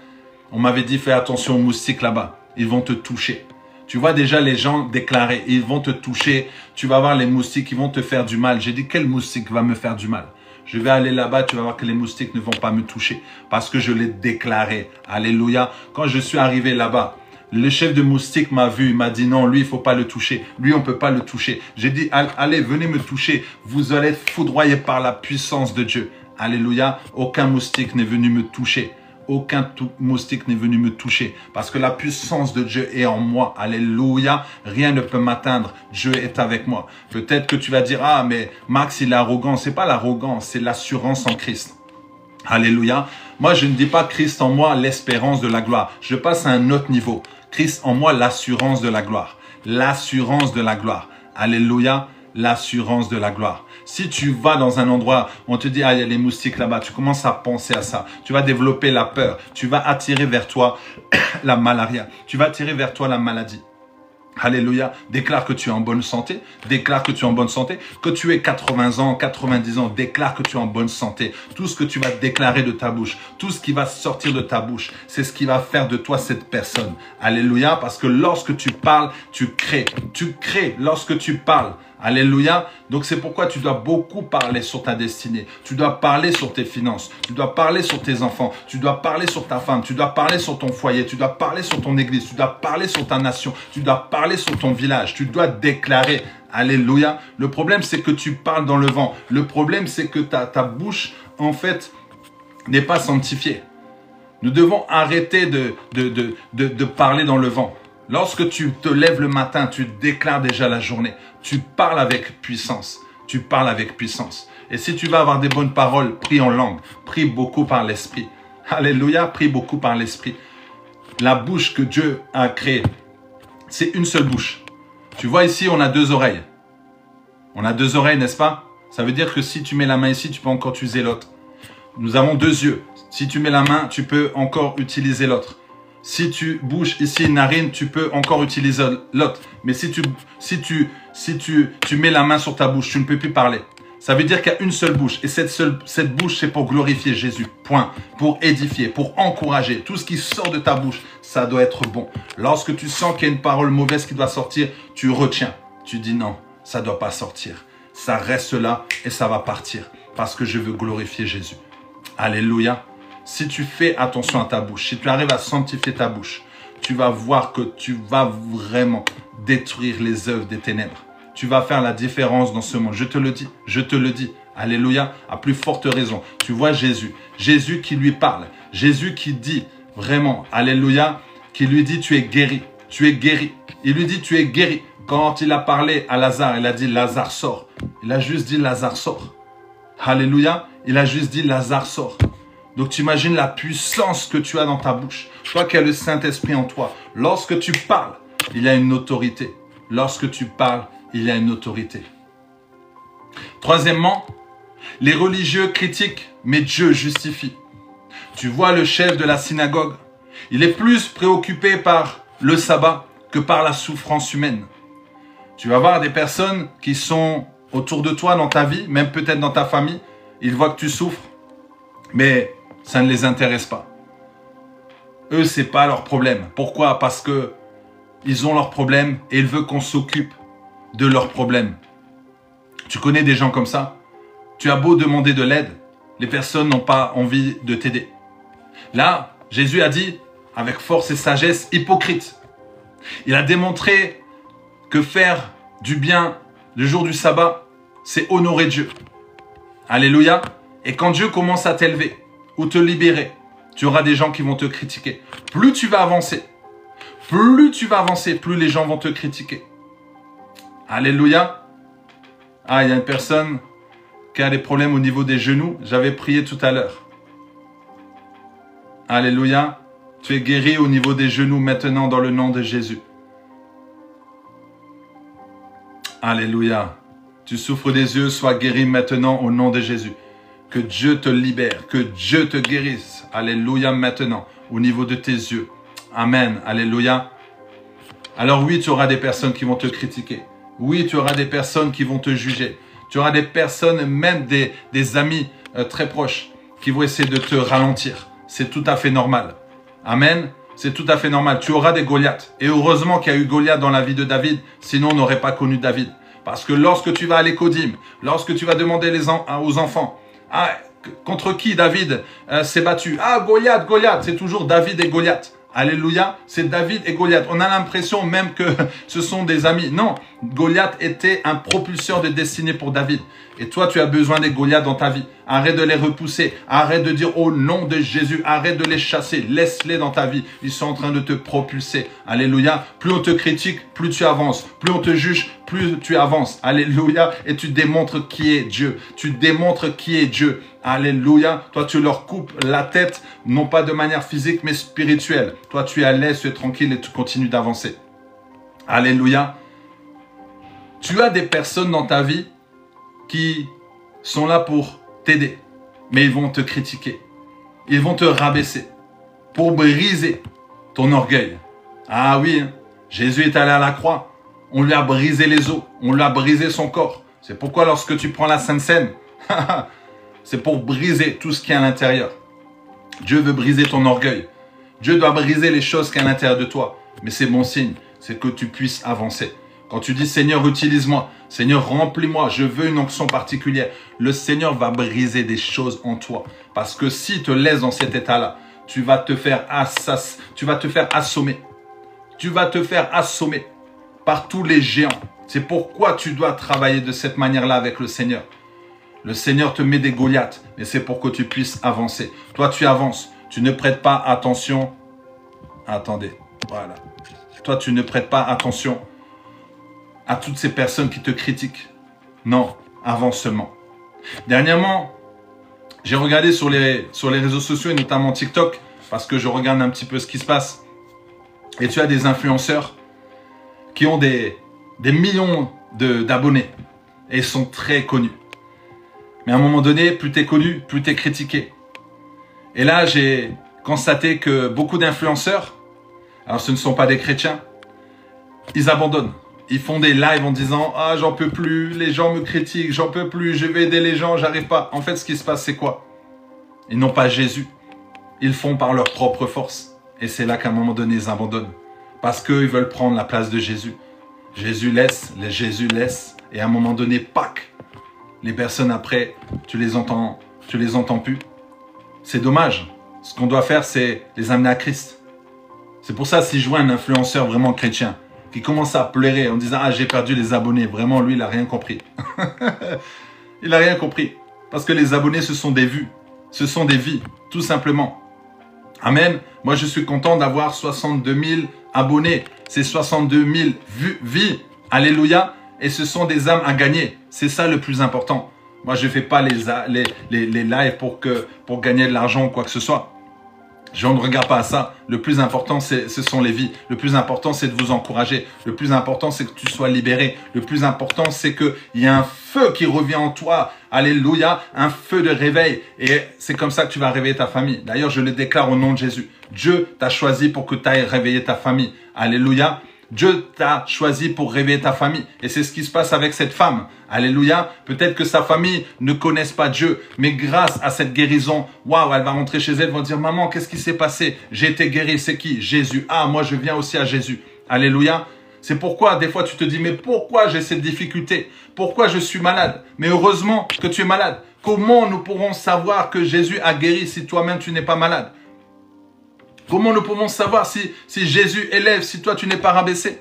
on m'avait dit, fais attention aux moustiques là-bas. Ils vont te toucher. Tu vois déjà les gens déclarer, ils vont te toucher, tu vas voir les moustiques, ils vont te faire du mal. J'ai dit, quel moustique va me faire du mal? Je vais aller là-bas, tu vas voir que les moustiques ne vont pas me toucher parce que je l'ai déclaré. Alléluia. Quand je suis arrivé là-bas, le chef de moustique m'a vu, il m'a dit non, lui, il ne faut pas le toucher. Lui, on ne peut pas le toucher. J'ai dit, allez, venez me toucher. Vous allez être foudroyés par la puissance de Dieu. Alléluia. Aucun moustique n'est venu me toucher. Aucun moustique n'est venu me toucher parce que la puissance de Dieu est en moi. Alléluia. Rien ne peut m'atteindre. Dieu est avec moi. Peut-être que tu vas dire, ah, mais Max, il est arrogant. C'est pas l'arrogance, c'est l'assurance en Christ. Alléluia. Moi, je ne dis pas Christ en moi, l'espérance de la gloire. Je passe à un autre niveau. Christ en moi, l'assurance de la gloire. L'assurance de la gloire. Alléluia. L'assurance de la gloire. Si tu vas dans un endroit où on te dit, ah, il y a les moustiques là-bas, tu commences à penser à ça. Tu vas développer la peur. Tu vas attirer vers toi la malaria. Tu vas attirer vers toi la maladie. Alléluia. Déclare que tu es en bonne santé. Déclare que tu es en bonne santé. Que tu aies 80 ans, 90 ans. Déclare que tu es en bonne santé. Tout ce que tu vas déclarer de ta bouche, tout ce qui va sortir de ta bouche, c'est ce qui va faire de toi cette personne. Alléluia. Parce que lorsque tu parles, tu crées. Tu crées lorsque tu parles. Alléluia. Donc c'est pourquoi tu dois beaucoup parler sur ta destinée. Tu dois parler sur tes finances. Tu dois parler sur tes enfants. Tu dois parler sur ta femme. Tu dois parler sur ton foyer. Tu dois parler sur ton église. Tu dois parler sur ta nation. Tu dois parler sur ton village. Tu dois déclarer. Alléluia. Le problème, c'est que tu parles dans le vent. Le problème, c'est que ta bouche, en fait, n'est pas sanctifiée. Nous devons arrêter de parler dans le vent. Lorsque tu te lèves le matin, tu déclares déjà la journée. Tu parles avec puissance. Tu parles avec puissance. Et si tu vas avoir des bonnes paroles, prie en langue. Prie beaucoup par l'Esprit. Alléluia, prie beaucoup par l'Esprit. La bouche que Dieu a créée, c'est une seule bouche. Tu vois ici, on a deux oreilles. On a deux oreilles, n'est-ce pas? Ça veut dire que si tu mets la main ici, tu peux encore utiliser l'autre. Nous avons deux yeux. Si tu mets la main, tu peux encore utiliser l'autre. Si tu bouges ici une narine, tu peux encore utiliser l'autre. Mais si tu mets la main sur ta bouche, tu ne peux plus parler. Ça veut dire qu'il y a une seule bouche. Et cette bouche, c'est pour glorifier Jésus. Point. Pour édifier, pour encourager. Tout ce qui sort de ta bouche, ça doit être bon. Lorsque tu sens qu'il y a une parole mauvaise qui doit sortir, tu retiens. Tu dis non, ça ne doit pas sortir. Ça reste là et ça va partir. Parce que je veux glorifier Jésus. Alléluia. Si tu fais attention à ta bouche, si tu arrives à sanctifier ta bouche, tu vas voir que tu vas vraiment détruire les œuvres des ténèbres. Tu vas faire la différence dans ce monde. Je te le dis, je te le dis. Alléluia, à plus forte raison. Tu vois Jésus, Jésus qui lui parle, Jésus qui dit vraiment, alléluia, qui lui dit tu es guéri, tu es guéri. Il lui dit tu es guéri. Quand il a parlé à Lazare, il a dit Lazare sort. Il a juste dit Lazare sort. Alléluia, il a juste dit Lazare sort. Donc tu imagines la puissance que tu as dans ta bouche. Toi qui as le Saint-Esprit en toi. Lorsque tu parles, il y a une autorité. Lorsque tu parles, il y a une autorité. Troisièmement, les religieux critiquent, mais Dieu justifie. Tu vois le chef de la synagogue, il est plus préoccupé par le sabbat que par la souffrance humaine. Tu vas voir des personnes qui sont autour de toi dans ta vie, même peut-être dans ta famille. Ils voient que tu souffres, mais ça ne les intéresse pas. Eux, ce n'est pas leur problème. Pourquoi? Parce que ils ont leurs problèmes et ils veulent qu'on s'occupe de leurs problèmes. Tu connais des gens comme ça? Tu as beau demander de l'aide, les personnes n'ont pas envie de t'aider. Là, Jésus a dit, avec force et sagesse, hypocrite. Il a démontré que faire du bien le jour du sabbat, c'est honorer Dieu. Alléluia. Et quand Dieu commence à t'élever ou te libérer, tu auras des gens qui vont te critiquer. Plus tu vas avancer, plus les gens vont te critiquer. Alléluia. Ah, il y a une personne qui a des problèmes au niveau des genoux. J'avais prié tout à l'heure. Alléluia. Tu es guéri au niveau des genoux maintenant dans le nom de Jésus. Alléluia. Tu souffres des yeux, sois guéri maintenant au nom de Jésus. Que Dieu te libère, que Dieu te guérisse. Alléluia maintenant, au niveau de tes yeux. Amen. Alléluia. Alors oui, tu auras des personnes qui vont te critiquer. Oui, tu auras des personnes qui vont te juger. Tu auras des personnes, même des amis très proches, qui vont essayer de te ralentir. C'est tout à fait normal. Amen. C'est tout à fait normal. Tu auras des Goliaths. Et heureusement qu'il y a eu Goliath dans la vie de David. Sinon, on n'aurait pas connu David. Parce que lorsque tu vas à l'écodim, lorsque tu vas demander aux enfants, ah, contre qui David s'est battu? Ah, Goliath, Goliath. C'est toujours David et Goliath. Alléluia, c'est David et Goliath. On a l'impression même que ce sont des amis. Non, Goliath était un propulseur de destinée pour David. Et toi, tu as besoin des Goliaths dans ta vie. Arrête de les repousser. Arrête de dire au nom de Jésus. Arrête de les chasser. Laisse-les dans ta vie. Ils sont en train de te propulser. Alléluia. Plus on te critique, plus tu avances. Plus on te juge, plus tu avances. Alléluia. Et tu démontres qui est Dieu. Tu démontres qui est Dieu. Alléluia. Toi, tu leur coupes la tête, non pas de manière physique, mais spirituelle. Toi, tu es à l'aise, tu es tranquille et tu continues d'avancer. Alléluia. Tu as des personnes dans ta vie qui sont là pour t'aider, mais ils vont te critiquer. Ils vont te rabaisser pour briser ton orgueil. Ah oui, hein. Jésus est allé à la croix. On lui a brisé les os. On lui a brisé son corps. C'est pourquoi lorsque tu prends la Sainte Seine, c'est pour briser tout ce qui est à l'intérieur. Dieu veut briser ton orgueil. Dieu doit briser les choses qui sont à l'intérieur de toi. Mais c'est bon signe, c'est que tu puisses avancer. Quand tu dis Seigneur, utilise-moi, Seigneur, remplis-moi, je veux une onction particulière, le Seigneur va briser des choses en toi. Parce que s'il te laisse dans cet état-là, tu vas te faire assommer. Tu vas te faire assommer par tous les géants. C'est pourquoi tu dois travailler de cette manière-là avec le Seigneur. Le Seigneur te met des Goliaths, mais c'est pour que tu puisses avancer. Toi, tu avances. Tu ne prêtes pas attention. Attendez, voilà. Toi, tu ne prêtes pas attention à toutes ces personnes qui te critiquent. Non, avance seulement. Dernièrement, j'ai regardé sur les réseaux sociaux, et notamment TikTok, parce que je regarde un petit peu ce qui se passe. Et tu as des influenceurs qui ont des millions d'abonnés. Et ils sont très connus. Mais à un moment donné, plus tu es connu, plus tu es critiqué. Et là, j'ai constaté que beaucoup d'influenceurs, alors ce ne sont pas des chrétiens, ils abandonnent. Ils font des lives en disant « Ah, j'en peux plus, les gens me critiquent, j'en peux plus, je vais aider les gens, j'arrive pas. » En fait, ce qui se passe, c'est quoi? Ils n'ont pas Jésus. Ils font par leur propre force. Et c'est là qu'à un moment donné, ils abandonnent. Parce qu'ils veulent prendre la place de Jésus. Jésus laisse. Et à un moment donné, Pâques. Les personnes après, tu les entends plus. C'est dommage. Ce qu'on doit faire, c'est les amener à Christ. C'est pour ça, si je vois un influenceur vraiment chrétien qui commence à pleurer en disant « Ah, j'ai perdu les abonnés », vraiment, lui, il n'a rien compris. Il n'a rien compris. Parce que les abonnés, ce sont des vues. Ce sont des vies, tout simplement. Amen. Moi, je suis content d'avoir 62 000 abonnés. C'est 62 000 vies. Alléluia. Et ce sont des âmes à gagner. C'est ça le plus important. Moi, je ne fais pas les lives pour gagner de l'argent ou quoi que ce soit. Je ne regarde pas à ça. Le plus important, ce sont les vies. Le plus important, c'est de vous encourager. Le plus important, c'est que tu sois libéré. Le plus important, c'est qu'il y a un feu qui revient en toi. Alléluia, un feu de réveil. Et c'est comme ça que tu vas réveiller ta famille. D'ailleurs, je le déclare au nom de Jésus. Dieu t'a choisi pour que tu ailles réveiller ta famille. Alléluia. Dieu t'a choisi pour réveiller ta famille. Et c'est ce qui se passe avec cette femme. Alléluia. Peut-être que sa famille ne connaisse pas Dieu. Mais grâce à cette guérison, waouh, elle va rentrer chez elle, elle va dire, maman, qu'est-ce qui s'est passé? J'ai été guéri. C'est qui? Jésus. Ah, moi, je viens aussi à Jésus. Alléluia. C'est pourquoi, des fois, tu te dis, mais pourquoi j'ai cette difficulté? Pourquoi je suis malade? Mais heureusement que tu es malade. Comment nous pourrons savoir que Jésus a guéri si toi-même, tu n'es pas malade? Comment nous pouvons savoir si Jésus élève, si toi tu n'es pas rabaissé?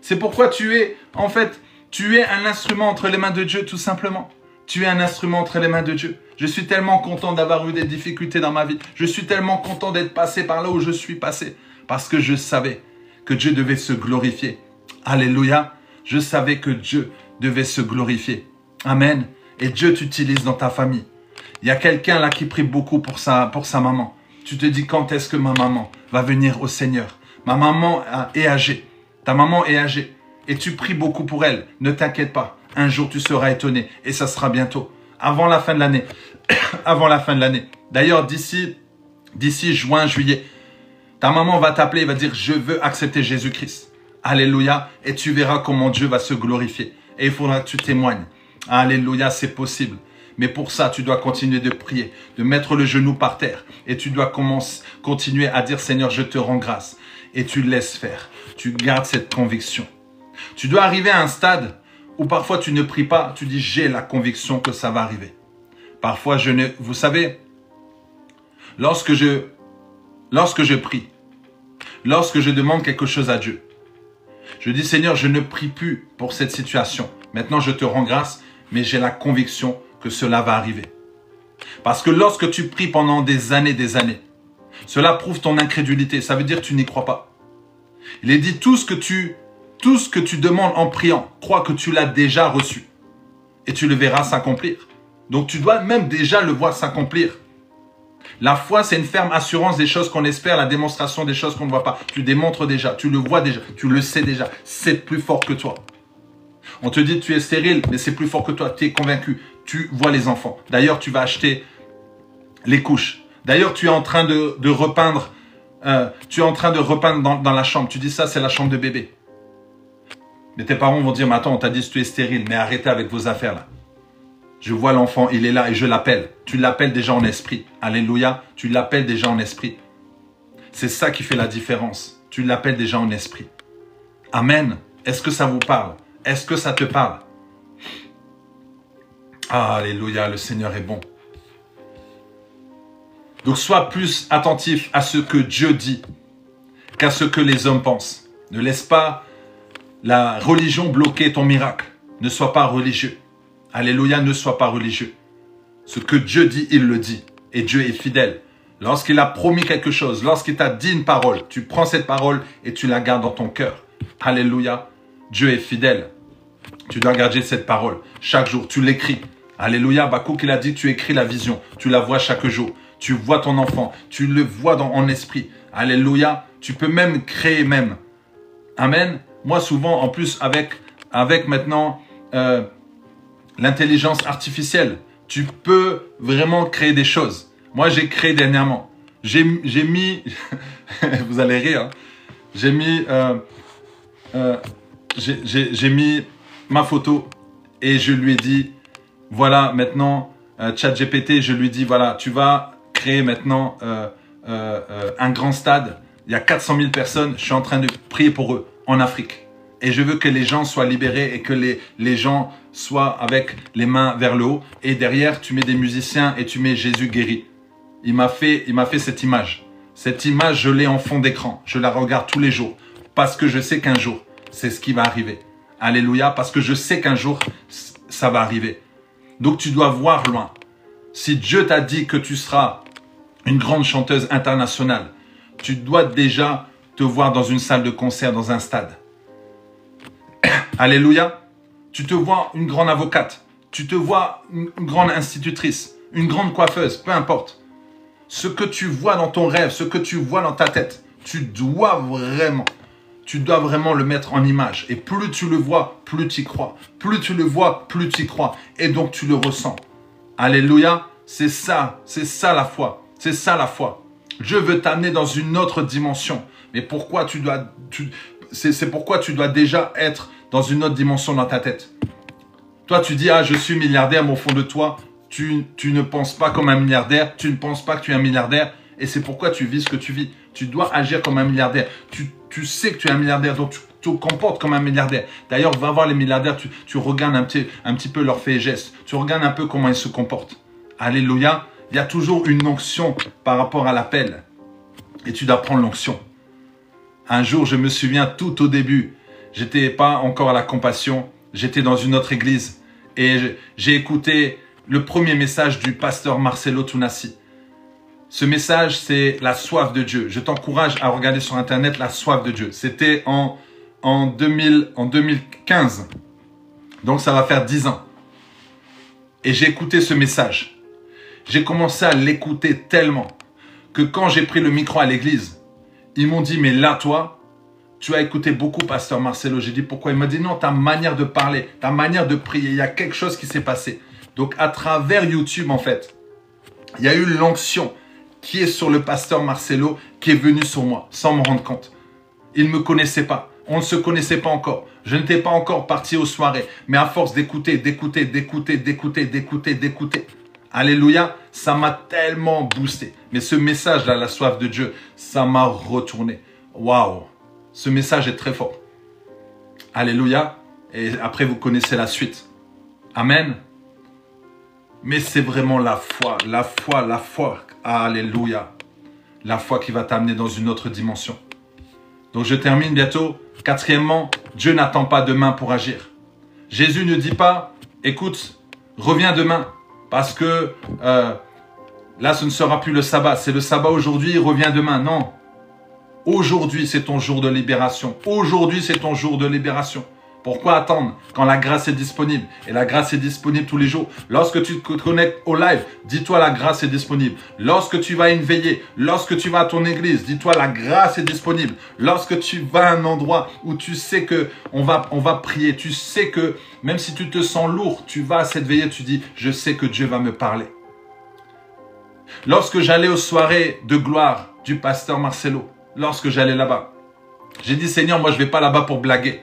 C'est pourquoi tu es un instrument entre les mains de Dieu, tout simplement. Tu es un instrument entre les mains de Dieu. Je suis tellement content d'avoir eu des difficultés dans ma vie. Je suis tellement content d'être passé par là où je suis passé. Parce que je savais que Dieu devait se glorifier. Alléluia. Je savais que Dieu devait se glorifier. Amen. Et Dieu t'utilise dans ta famille. Il y a quelqu'un là qui prie beaucoup pour sa maman. Tu te dis, quand est-ce que ma maman va venir au Seigneur? Ma maman est âgée. Ta maman est âgée. Et tu pries beaucoup pour elle. Ne t'inquiète pas. Un jour, tu seras étonné. Et ça sera bientôt. Avant la fin de l'année. Avant la fin de l'année. D'ailleurs, d'ici juin, juillet, ta maman va t'appeler et va dire, je veux accepter Jésus-Christ. Alléluia. Et tu verras comment Dieu va se glorifier. Et il faudra que tu témoignes. Alléluia, c'est possible. Mais pour ça, tu dois continuer de prier, de mettre le genou par terre. Et tu dois continuer à dire, Seigneur, je te rends grâce. Et tu laisses faire. Tu gardes cette conviction. Tu dois arriver à un stade où parfois tu ne pries pas. Tu dis, j'ai la conviction que ça va arriver. Parfois, vous savez, lorsque je prie, lorsque je demande quelque chose à Dieu, je dis, Seigneur, je ne prie plus pour cette situation. Maintenant, je te rends grâce, mais j'ai la conviction que cela va arriver. Parce que lorsque tu pries pendant des années, cela prouve ton incrédulité. Ça veut dire que tu n'y crois pas. Il est dit, tout ce que tu demandes en priant, crois que tu l'as déjà reçu. Et tu le verras s'accomplir. Donc tu dois même déjà le voir s'accomplir. La foi, c'est une ferme assurance des choses qu'on espère, la démonstration des choses qu'on ne voit pas. Tu démontres déjà, tu le vois déjà, tu le sais déjà. C'est plus fort que toi. On te dit tu es stérile, mais c'est plus fort que toi. Tu es convaincu. Tu vois les enfants. D'ailleurs, tu vas acheter les couches. D'ailleurs, tu es en train de repeindre. Tu es en train de repeindre dans la chambre. Tu dis ça, c'est la chambre de bébé. Mais tes parents vont dire, mais attends, on t'a dit que tu es stérile. Mais arrêtez avec vos affaires là. Je vois l'enfant, il est là et je l'appelle. Tu l'appelles déjà en esprit. Alléluia. Tu l'appelles déjà en esprit. C'est ça qui fait la différence. Tu l'appelles déjà en esprit. Amen. Est-ce que ça vous parle? Est-ce que ça te parle? Ah, alléluia, le Seigneur est bon. Donc, sois plus attentif à ce que Dieu dit qu'à ce que les hommes pensent. Ne laisse pas la religion bloquer ton miracle. Ne sois pas religieux. Alléluia, ne sois pas religieux. Ce que Dieu dit, il le dit. Et Dieu est fidèle. Lorsqu'il a promis quelque chose, lorsqu'il t'a dit une parole, tu prends cette parole et tu la gardes dans ton cœur. Alléluia, Dieu est fidèle. Tu dois garder cette parole. Chaque jour, tu l'écris. Alléluia, Habakkuk, il a dit, tu écris la vision. Tu la vois chaque jour. Tu vois ton enfant. Tu le vois en esprit. Alléluia, tu peux même créer même. Amen. Moi, souvent, en plus, avec maintenant l'intelligence artificielle, tu peux vraiment créer des choses. Moi, j'ai créé dernièrement. J'ai mis, vous allez rire, hein. J'ai mis ma photo et je lui ai dit, voilà, maintenant, ChatGPT, je lui dis, voilà, tu vas créer maintenant un grand stade. Il y a 400 000 personnes, je suis en train de prier pour eux en Afrique. Et je veux que les gens soient libérés et que les gens soient avec les mains vers le haut. Et derrière, tu mets des musiciens et tu mets Jésus guéri. Il m'a fait cette image. Cette image, je l'ai en fond d'écran. Je la regarde tous les jours. Parce que je sais qu'un jour, c'est ce qui va arriver. Alléluia. Parce que je sais qu'un jour, ça va arriver. Donc, tu dois voir loin. Si Dieu t'a dit que tu seras une grande chanteuse internationale, tu dois déjà te voir dans une salle de concert, dans un stade. Alléluia. Tu te vois une grande avocate. Tu te vois une grande institutrice, une grande coiffeuse, peu importe. Ce que tu vois dans ton rêve, ce que tu vois dans ta tête, tu dois vraiment le mettre en image. Et plus tu le vois, plus tu y crois. Plus tu le vois, plus tu y crois. Et donc tu le ressens. Alléluia. C'est ça la foi. C'est ça la foi. Dieu veut t'amener dans une autre dimension. Mais pourquoi c'est pourquoi tu dois déjà être dans une autre dimension dans ta tête. Toi, tu dis, ah, je suis milliardaire, mais au fond de toi, tu ne penses pas comme un milliardaire, tu ne penses pas que tu es un milliardaire, et c'est pourquoi tu vis ce que tu vis. Tu dois agir comme un milliardaire. Tu sais que tu es un milliardaire, donc tu te comportes comme un milliardaire. D'ailleurs, va voir les milliardaires, tu regardes un petit peu leurs faits et gestes. Tu regardes un peu comment ils se comportent. Alléluia. Il y a toujours une onction par rapport à l'appel. Et tu dois prendre l'onction. Un jour, je me souviens tout au début, j'étais pas encore à la Compassion, j'étais dans une autre église et j'ai écouté le premier message du pasteur Marcelo Tunasi. Ce message, c'est la soif de Dieu. Je t'encourage à regarder sur Internet la soif de Dieu. C'était en 2015, donc ça va faire 10 ans. Et j'ai écouté ce message. J'ai commencé à l'écouter tellement que quand j'ai pris le micro à l'église, ils m'ont dit, mais là, toi, tu as écouté beaucoup pasteur Marcelo. J'ai dit, pourquoi? Il m'a dit, non, ta manière de parler, ta manière de prier, il y a quelque chose qui s'est passé. Donc, à travers YouTube, en fait, il y a eu l'onction qui est sur le pasteur Marcelo, qui est venu sur moi, sans me rendre compte. Il ne me connaissait pas. On ne se connaissait pas encore. Je n'étais pas encore parti aux soirées. Mais à force d'écouter, alléluia, ça m'a tellement boosté. Mais ce message-là, la soif de Dieu, ça m'a retourné. Waouh! Ce message est très fort. Alléluia. Et après, vous connaissez la suite. Amen. Mais c'est vraiment la foi. Alléluia. La foi qui va t'amener dans une autre dimension. Donc, je termine bientôt. Quatrièmement, Dieu n'attend pas demain pour agir. Jésus ne dit pas, écoute, reviens demain. Parce que là, ce ne sera plus le sabbat. C'est le sabbat aujourd'hui, reviens demain. Non. Aujourd'hui, c'est ton jour de libération. Aujourd'hui, c'est ton jour de libération. Pourquoi attendre quand la grâce est disponible? Et la grâce est disponible tous les jours. Lorsque tu te connectes au live, dis-toi la grâce est disponible. Lorsque tu vas à une veillée, lorsque tu vas à ton église, dis-toi la grâce est disponible. Lorsque tu vas à un endroit où tu sais que on va prier, tu sais que même si tu te sens lourd, tu vas à cette veillée, tu dis, je sais que Dieu va me parler. Lorsque j'allais aux soirées de gloire du pasteur Marcelo, lorsque j'allais là-bas, j'ai dit, Seigneur, moi je ne vais pas là-bas pour blaguer.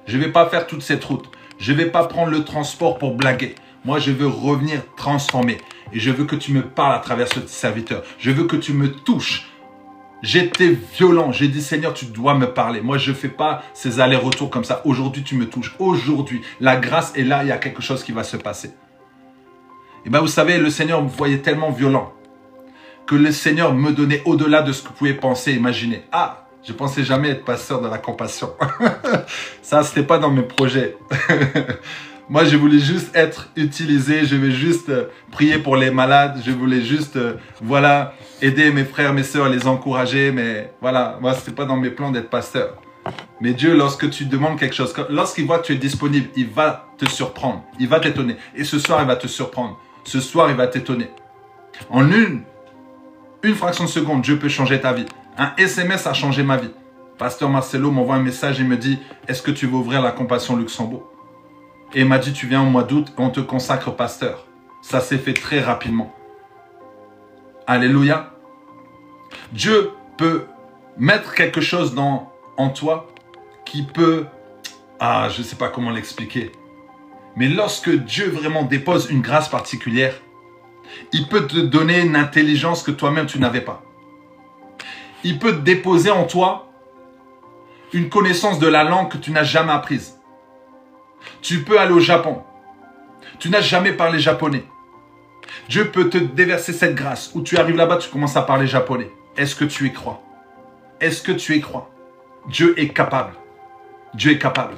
Je ne vais pas faire toute cette route. Je ne vais pas prendre le transport pour blaguer. Moi, je veux revenir transformé. Et je veux que tu me parles à travers ce serviteur. Je veux que tu me touches J'étais violent. J'ai dit, Seigneur, tu dois me parler. Moi, je ne fais pas ces allers-retours comme ça. Aujourd'hui, tu me touches. Aujourd'hui, la grâce est là. Il y a quelque chose qui va se passer. Et bien, vous savez, le Seigneur me voyait tellement violent que le Seigneur me donnait au-delà de ce que vous pouvez penser, imaginer. Ah, je ne pensais jamais être pasteur de la compassion. Ça, ce n'était pas dans mes projets. Moi, je voulais juste être utilisé. Je vais juste prier pour les malades. Je voulais juste, voilà, aider mes frères, mes sœurs, les encourager. Mais voilà, moi, ce n'était pas dans mes plans d'être pasteur. Mais Dieu, lorsque tu demandes quelque chose, lorsqu'il voit que tu es disponible, il va te surprendre. Il va t'étonner. Et ce soir, il va te surprendre. Ce soir, il va t'étonner. En une fraction de seconde, Dieu peut changer ta vie. Un SMS a changé ma vie. Pasteur Marcelo m'envoie un message et me dit, est-ce que tu veux ouvrir la Compassion Luxembourg? Et il m'a dit, tu viens au mois d'août et on te consacre pasteur. Ça s'est fait très rapidement. Alléluia. Dieu peut mettre quelque chose en toi qui peut... Ah, je ne sais pas comment l'expliquer. Mais lorsque Dieu vraiment dépose une grâce particulière, il peut te donner une intelligence que toi-même tu n'avais pas. Il peut te déposer en toi une connaissance de la langue que tu n'as jamais apprise. Tu peux aller au Japon. Tu n'as jamais parlé japonais. Dieu peut te déverser cette grâce où tu arrives là-bas, tu commences à parler japonais. Est-ce que tu y crois? Est-ce que tu y crois? Dieu est capable. Dieu est capable.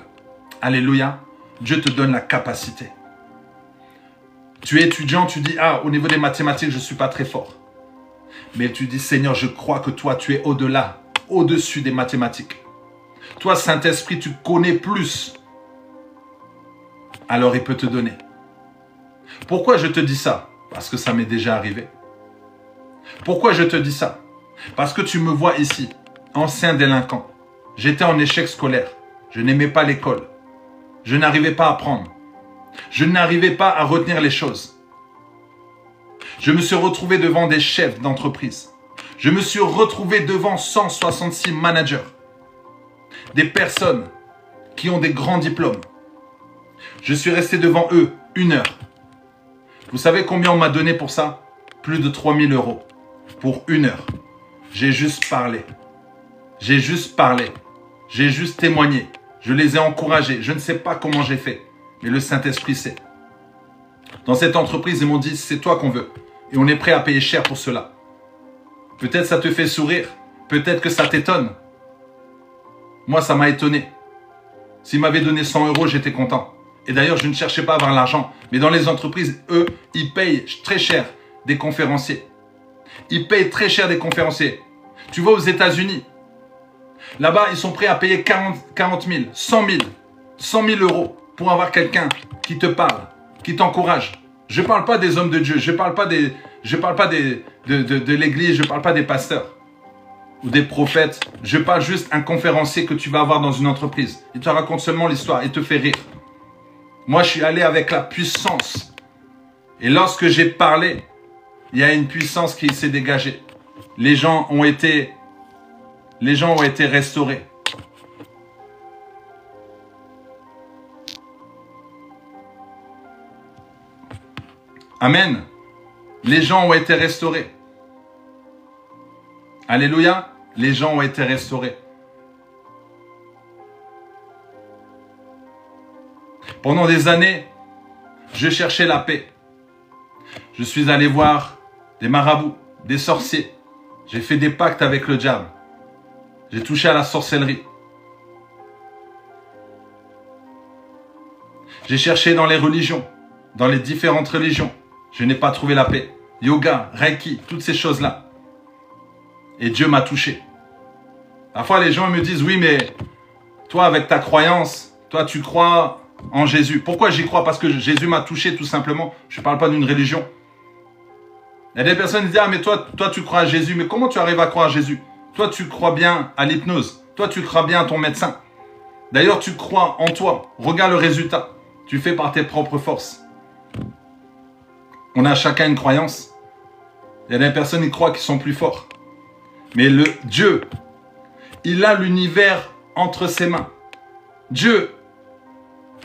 Alléluia. Dieu te donne la capacité. Tu es étudiant, tu dis, ah, au niveau des mathématiques, je ne suis pas très fort. Mais tu dis, Seigneur, je crois que toi, tu es au-delà, au-dessus des mathématiques. Toi, Saint-Esprit, tu connais plus. Alors, il peut te donner. Pourquoi je te dis ça? Parce que ça m'est déjà arrivé. Pourquoi je te dis ça? Parce que tu me vois ici, ancien délinquant. J'étais en échec scolaire. Je n'aimais pas l'école. Je n'arrivais pas à apprendre. Je n'arrivais pas à retenir les choses. Je me suis retrouvé devant des chefs d'entreprise. Je me suis retrouvé devant 166 managers. Des personnes qui ont des grands diplômes. Je suis resté devant eux 1 heure. Vous savez combien on m'a donné pour ça? Plus de 3 000 € pour 1 heure. J'ai juste parlé. J'ai juste parlé. J'ai juste témoigné. Je les ai encouragés. Je ne sais pas comment j'ai fait. Mais le Saint-Esprit sait. Dans cette entreprise, ils m'ont dit, c'est toi qu'on veut. Et on est prêt à payer cher pour cela. Peut-être ça te fait sourire. Peut-être que ça t'étonne. Moi, ça m'a étonné. S'ils m'avaient donné 100 €, j'étais content. Et d'ailleurs, je ne cherchais pas à avoir l'argent. Mais dans les entreprises, eux, ils payent très cher des conférenciers. Ils payent très cher des conférenciers. Tu vois, aux États-Unis, là-bas, ils sont prêts à payer 40 000, 100 000, 100 000 € pour avoir quelqu'un qui te parle, qui t'encourage. Je ne parle pas des hommes de Dieu, je ne parle pas, de l'église, je ne parle pas des pasteurs ou des prophètes. Je parle juste un conférencier que tu vas avoir dans une entreprise. Il te raconte seulement l'histoire, il te fait rire. Moi, je suis allé avec la puissance. Et lorsque j'ai parlé, il y a une puissance qui s'est dégagée. Les gens ont été restaurés. Amen. Les gens ont été restaurés. Alléluia. Les gens ont été restaurés. Pendant des années, je cherchais la paix. Je suis allé voir des marabouts, des sorciers. J'ai fait des pactes avec le diable. J'ai touché à la sorcellerie. J'ai cherché dans les religions, dans les différentes religions. Je n'ai pas trouvé la paix. Yoga, Reiki, toutes ces choses-là. Et Dieu m'a touché. Parfois, les gens me disent, oui, mais toi, avec ta croyance, toi, tu crois en Jésus. Pourquoi j'y crois? Parce que Jésus m'a touché, tout simplement. Je ne parle pas d'une religion. Il y a des personnes qui disent, ah, mais toi, tu crois à Jésus. Mais comment tu arrives à croire à Jésus? Toi, tu crois bien à l'hypnose. Toi, tu crois bien à ton médecin. D'ailleurs, tu crois en toi. Regarde le résultat. Tu fais par tes propres forces. On a chacun une croyance. Il y a des personnes qui croient qu'ils sont plus forts. Mais le Dieu, il a l'univers entre ses mains. Dieu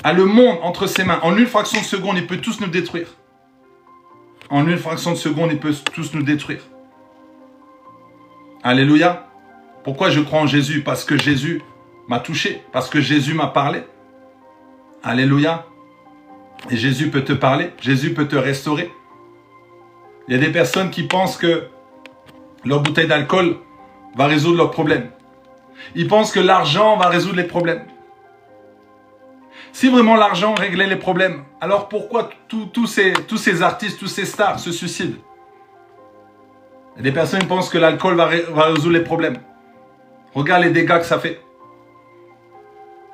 a le monde entre ses mains. En une fraction de seconde, il peut tous nous détruire. En une fraction de seconde, il peut tous nous détruire. Alléluia. Pourquoi je crois en Jésus? Parce que Jésus m'a touché, parce que Jésus m'a parlé. Alléluia. Et Jésus peut te parler, Jésus peut te restaurer. Il y a des personnes qui pensent que leur bouteille d'alcool va résoudre leurs problèmes. Ils pensent que l'argent va résoudre les problèmes. Si vraiment l'argent réglait les problèmes, alors pourquoi tous ces artistes, tous ces stars se suicident? Il y a des personnes qui pensent que l'alcool va résoudre les problèmes. Regarde les dégâts que ça fait.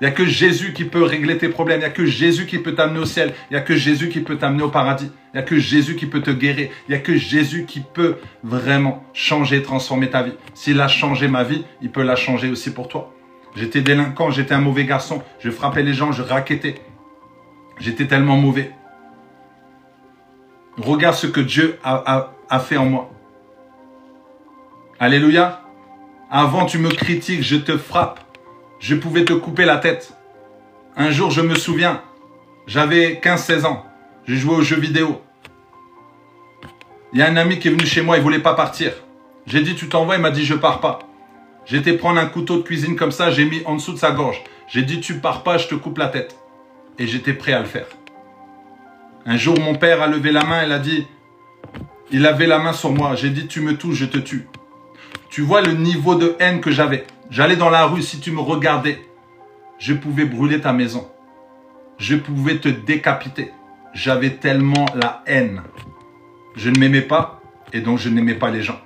Il n'y a que Jésus qui peut régler tes problèmes. Il n'y a que Jésus qui peut t'amener au ciel. Il n'y a que Jésus qui peut t'amener au paradis. Il n'y a que Jésus qui peut te guérir. Il n'y a que Jésus qui peut vraiment changer, transformer ta vie. S'il a changé ma vie, il peut la changer aussi pour toi. J'étais délinquant, j'étais un mauvais garçon. Je frappais les gens, je rackettais. J'étais tellement mauvais. Regarde ce que Dieu a fait en moi. Alléluia. Avant, tu me critiques, je te frappe. Je pouvais te couper la tête. Un jour, je me souviens, j'avais 15-16 ans. Je jouais aux jeux vidéo. Il y a un ami qui est venu chez moi, il ne voulait pas partir. J'ai dit, tu t'en vas? Il m'a dit, je pars pas. J'ai été prendre un couteau de cuisine comme ça, j'ai mis en dessous de sa gorge. J'ai dit, tu pars pas, je te coupe la tête. Et j'étais prêt à le faire. Un jour, mon père a levé la main, il a dit, il avait la main sur moi. J'ai dit, tu me touches, je te tue. Tu vois le niveau de haine que j'avais. J'allais dans la rue, si tu me regardais, je pouvais brûler ta maison. Je pouvais te décapiter. J'avais tellement la haine. Je ne m'aimais pas et donc je n'aimais pas les gens.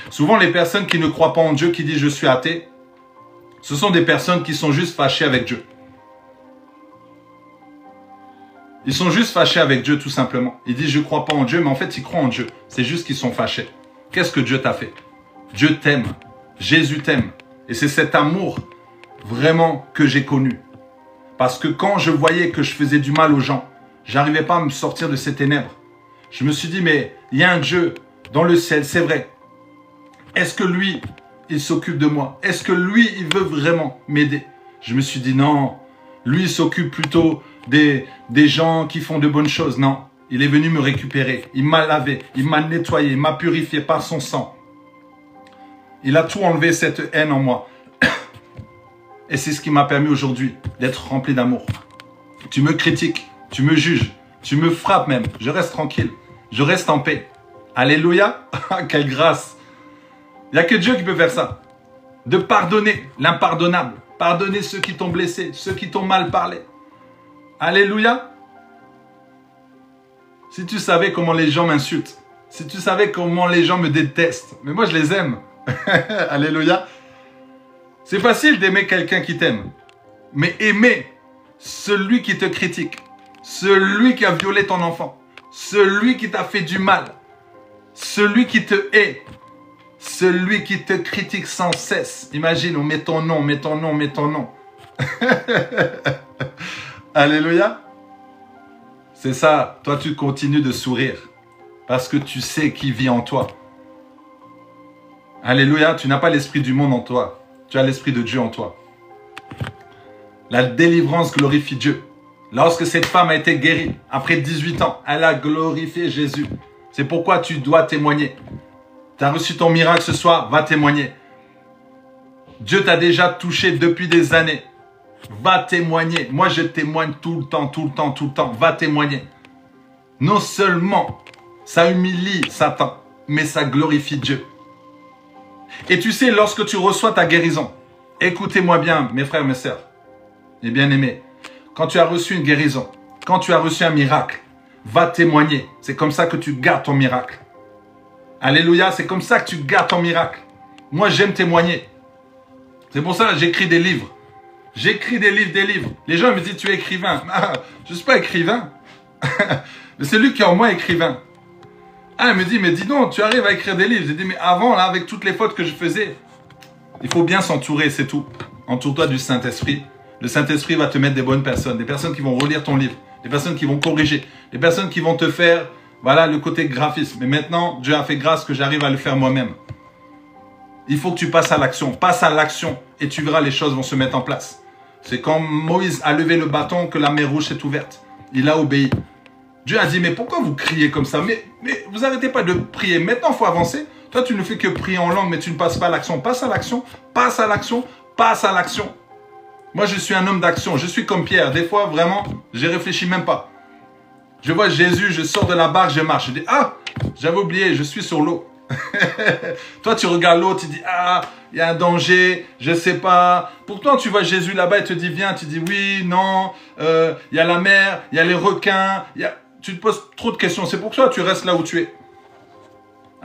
Souvent, les personnes qui ne croient pas en Dieu, qui disent je suis athée, ce sont des personnes qui sont juste fâchées avec Dieu. Ils sont juste fâchés avec Dieu tout simplement. Ils disent je ne crois pas en Dieu, mais en fait ils croient en Dieu. C'est juste qu'ils sont fâchés. Qu'est-ce que Dieu t'a fait? Dieu t'aime. Jésus t'aime. Et c'est cet amour vraiment que j'ai connu. Parce que quand je voyais que je faisais du mal aux gens, j'arrivais pas à me sortir de ces ténèbres. Je me suis dit, mais il y a un Dieu dans le ciel, c'est vrai. Est-ce que lui, il s'occupe de moi? Est-ce que lui, il veut vraiment m'aider? Je me suis dit, non, lui, il s'occupe plutôt des gens qui font de bonnes choses. Non, il est venu me récupérer. Il m'a lavé, il m'a nettoyé, il m'a purifié par son sang. Il a tout enlevé, cette haine en moi. Et c'est ce qui m'a permis aujourd'hui d'être rempli d'amour. Tu me critiques, tu me juges, tu me frappes même. Je reste tranquille, je reste en paix. Alléluia. Quelle grâce. Il n'y a que Dieu qui peut faire ça. De pardonner l'impardonnable. Pardonner ceux qui t'ont blessé, ceux qui t'ont mal parlé. Alléluia. Si tu savais comment les gens m'insultent, si tu savais comment les gens me détestent, mais moi je les aime. Alléluia. C'est facile d'aimer quelqu'un qui t'aime. Mais aimer celui qui te critique, celui qui a violé ton enfant, celui qui t'a fait du mal, celui qui te hait, celui qui te critique sans cesse. Imagine, on met ton nom, met ton nom, met ton nom. Alléluia. C'est ça, toi tu continues de sourire parce que tu sais qui vit en toi. Alléluia, tu n'as pas l'esprit du monde en toi. Tu as l'esprit de Dieu en toi. La délivrance glorifie Dieu. Lorsque cette femme a été guérie, après 18 ans, elle a glorifié Jésus. C'est pourquoi tu dois témoigner. Tu as reçu ton miracle ce soir, va témoigner. Dieu t'a déjà touché depuis des années. Va témoigner. Moi, je témoigne tout le temps, tout le temps, tout le temps. Va témoigner. Non seulement ça humilie Satan, mais ça glorifie Dieu. Et tu sais, lorsque tu reçois ta guérison, écoutez-moi bien, mes frères, mes sœurs, les bien-aimés, quand tu as reçu une guérison, quand tu as reçu un miracle, va témoigner. C'est comme ça que tu gardes ton miracle. Alléluia, c'est comme ça que tu gardes ton miracle. Moi, j'aime témoigner. C'est pour ça que j'écris des livres. J'écris des livres. Les gens me disent, tu es écrivain. Ah, je ne suis pas écrivain. Mais c'est lui qui est en moi écrivain. Ah, elle me dit, mais dis donc, tu arrives à écrire des livres. J'ai dit, mais avant, là, avec toutes les fautes que je faisais, il faut bien s'entourer, c'est tout. Entoure-toi du Saint-Esprit. Le Saint-Esprit va te mettre des bonnes personnes, des personnes qui vont relire ton livre, des personnes qui vont corriger, des personnes qui vont te faire, voilà, le côté graphisme. Mais maintenant, Dieu a fait grâce que j'arrive à le faire moi-même. Il faut que tu passes à l'action. Passe à l'action et tu verras, les choses vont se mettre en place. C'est quand Moïse a levé le bâton que la mer rouge s'est ouverte. Il a obéi. Dieu a dit, mais pourquoi vous criez comme ça? Mais vous n'arrêtez pas de prier. Maintenant, il faut avancer. Toi, tu ne fais que prier en langue, mais tu ne passes pas à l'action. Passe à l'action, passe à l'action, passe à l'action. Moi, je suis un homme d'action. Je suis comme Pierre. Des fois, vraiment, je réfléchis même pas. Je vois Jésus, je sors de la barque, je marche. Je dis, ah, j'avais oublié, je suis sur l'eau. Toi, tu regardes l'eau, tu dis, ah, il y a un danger, je sais pas. Pourtant, tu vois Jésus là-bas, il te dit, viens. Tu dis, oui, non, il y a la mer, il y a les requins. Tu te poses trop de questions. C'est pour ça que tu restes là où tu es.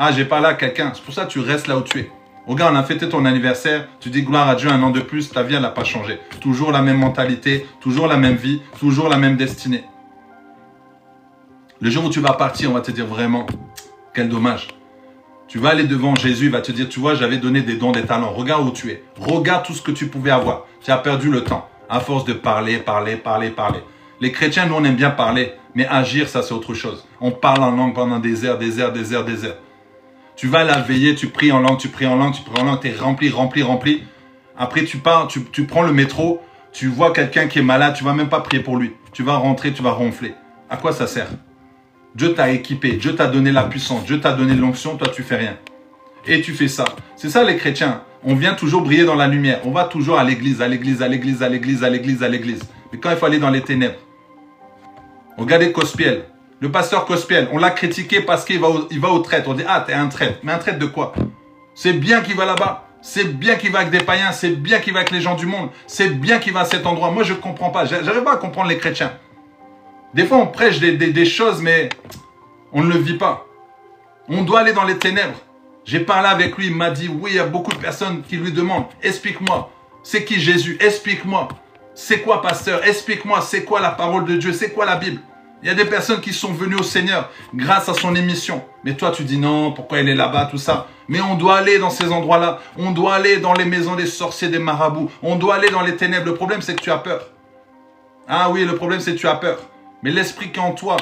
Ah, j'ai parlé à quelqu'un. C'est pour ça que tu restes là où tu es. Regarde, on a fêté ton anniversaire. Tu dis, gloire à Dieu, un an de plus, ta vie, elle n'a pas changé. Toujours la même mentalité, toujours la même vie, toujours la même destinée. Le jour où tu vas partir, on va te dire vraiment, quel dommage. Tu vas aller devant Jésus, il va te dire, tu vois, j'avais donné des dons, des talents. Regarde où tu es. Regarde tout ce que tu pouvais avoir. Tu as perdu le temps. À force de parler. Les chrétiens, nous, on aime bien parler. Mais agir, ça, c'est autre chose. On parle en langue pendant des heures. Tu vas à la veillée, tu pries en langue, tu es rempli. Après, tu pars, tu prends le métro, tu vois quelqu'un qui est malade, tu ne vas même pas prier pour lui. Tu vas rentrer, tu vas ronfler. À quoi ça sert? Dieu t'a équipé, Dieu t'a donné la puissance, Dieu t'a donné l'onction, toi tu fais rien. Et tu fais ça. C'est ça les chrétiens. On vient toujours briller dans la lumière. On va toujours à l'église. Mais quand il faut aller dans les ténèbres, regardez Cospiel. Le pasteur Cospiel, on l'a critiqué parce qu'il va au traître. On dit, ah, t'es un traître. Mais un traître de quoi? C'est bien qu'il va là-bas. C'est bien qu'il va avec des païens. C'est bien qu'il va avec les gens du monde. C'est bien qu'il va à cet endroit. Moi, je ne comprends pas. J'arrive pas à comprendre les chrétiens. Des fois, on prêche des choses, mais on ne le vit pas. On doit aller dans les ténèbres. J'ai parlé avec lui, il m'a dit, oui, il y a beaucoup de personnes qui lui demandent, explique-moi, c'est qui Jésus? Explique-moi. C'est quoi, pasteur? Explique-moi, c'est quoi la parole de Dieu? C'est quoi la Bible? Il y a des personnes qui sont venues au Seigneur grâce à son émission. Mais toi, tu dis non, pourquoi elle est là-bas, tout ça. Mais on doit aller dans ces endroits-là. On doit aller dans les maisons des sorciers, des marabouts. On doit aller dans les ténèbres. Le problème, c'est que tu as peur. Ah oui, le problème, c'est que tu as peur. Mais l'esprit qui est en toi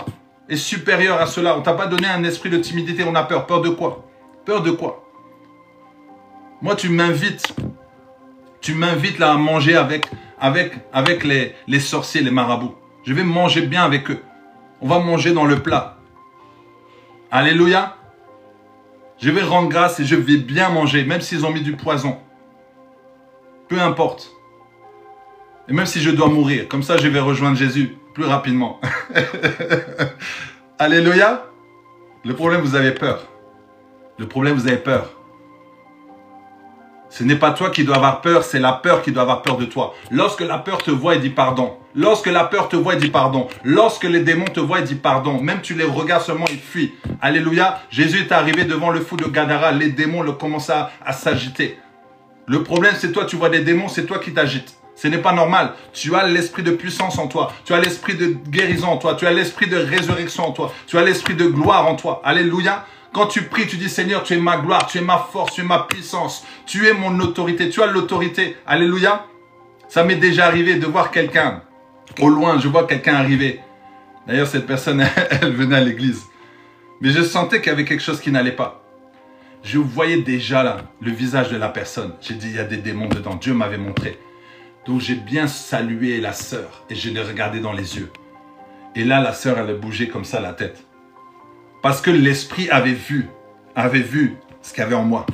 est supérieur à cela. On ne t'a pas donné un esprit de timidité. On a peur. Peur de quoi? Peur de quoi? Moi, tu m'invites là à manger avec les sorciers, les marabouts. Je vais manger bien avec eux. On va manger dans le plat. Alléluia. Je vais rendre grâce et je vais bien manger, même s'ils ont mis du poison. Peu importe. Et même si je dois mourir, comme ça je vais rejoindre Jésus plus rapidement. Alléluia. Le problème, vous avez peur. Le problème, vous avez peur. Ce n'est pas toi qui dois avoir peur, c'est la peur qui doit avoir peur de toi. Lorsque la peur te voit, il dit pardon. Lorsque la peur te voit, il dit pardon. Lorsque les démons te voient, il dit pardon. Même tu les regardes seulement, ils fuient. Alléluia. Jésus est arrivé devant le fou de Gadara. Les démons le commencent à s'agiter. Le problème, c'est toi, tu vois des démons, c'est toi qui t'agites. Ce n'est pas normal. Tu as l'esprit de puissance en toi. Tu as l'esprit de guérison en toi. Tu as l'esprit de résurrection en toi. Tu as l'esprit de gloire en toi. Alléluia. Quand tu pries, tu dis Seigneur, tu es ma gloire, tu es ma force, tu es ma puissance. Tu es mon autorité. Tu as l'autorité. Alléluia. Ça m'est déjà arrivé de voir quelqu'un. Au loin, je vois quelqu'un arriver. D'ailleurs, cette personne, elle venait à l'église. Mais je sentais qu'il y avait quelque chose qui n'allait pas. Je voyais déjà là le visage de la personne. J'ai dit, il y a des démons dedans. Dieu m'avait montré. Donc j'ai bien salué la sœur et je l'ai regardée dans les yeux. Et là, la sœur, elle a bougé comme ça la tête. Parce que l'esprit avait vu ce qu'il y avait en moi.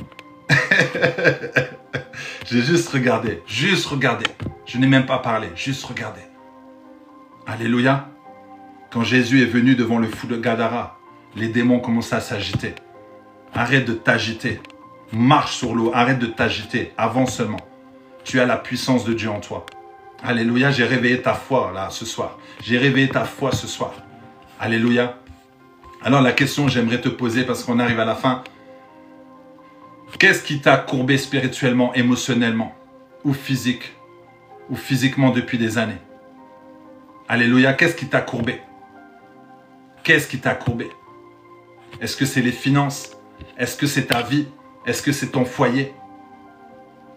J'ai juste regardé. Je n'ai même pas parlé, juste regardé. Alléluia. Quand Jésus est venu devant le fou de Gadara, les démons commençaient à s'agiter. Arrête de t'agiter. Marche sur l'eau, arrête de t'agiter. Avance seulement. Tu as la puissance de Dieu en toi. Alléluia, j'ai réveillé ta foi là ce soir. J'ai réveillé ta foi ce soir. Alléluia. Alors la question que j'aimerais te poser parce qu'on arrive à la fin. Qu'est-ce qui t'a courbé spirituellement, émotionnellement ou physiquement depuis des années? Alléluia, qu'est-ce qui t'a courbé? Qu'est-ce qui t'a courbé? Est-ce que c'est les finances? Est-ce que c'est ta vie? Est-ce que c'est ton foyer?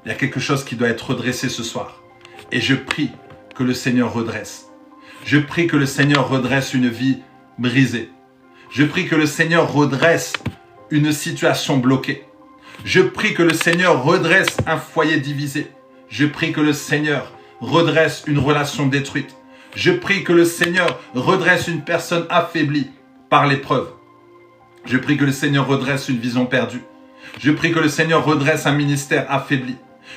Il y a quelque chose qui doit être redressé ce soir. Et je prie que le Seigneur redresse. Je prie que le Seigneur redresse une vie brisée. Je prie que le Seigneur redresse une situation bloquée. Je prie que le Seigneur redresse un foyer divisé. Je prie que le Seigneur redresse une relation détruite. Je prie que le Seigneur redresse une personne affaiblie par l'épreuve. Je prie que le Seigneur redresse une vision perdue. Je prie que le Seigneur redresse un ministère affaibli.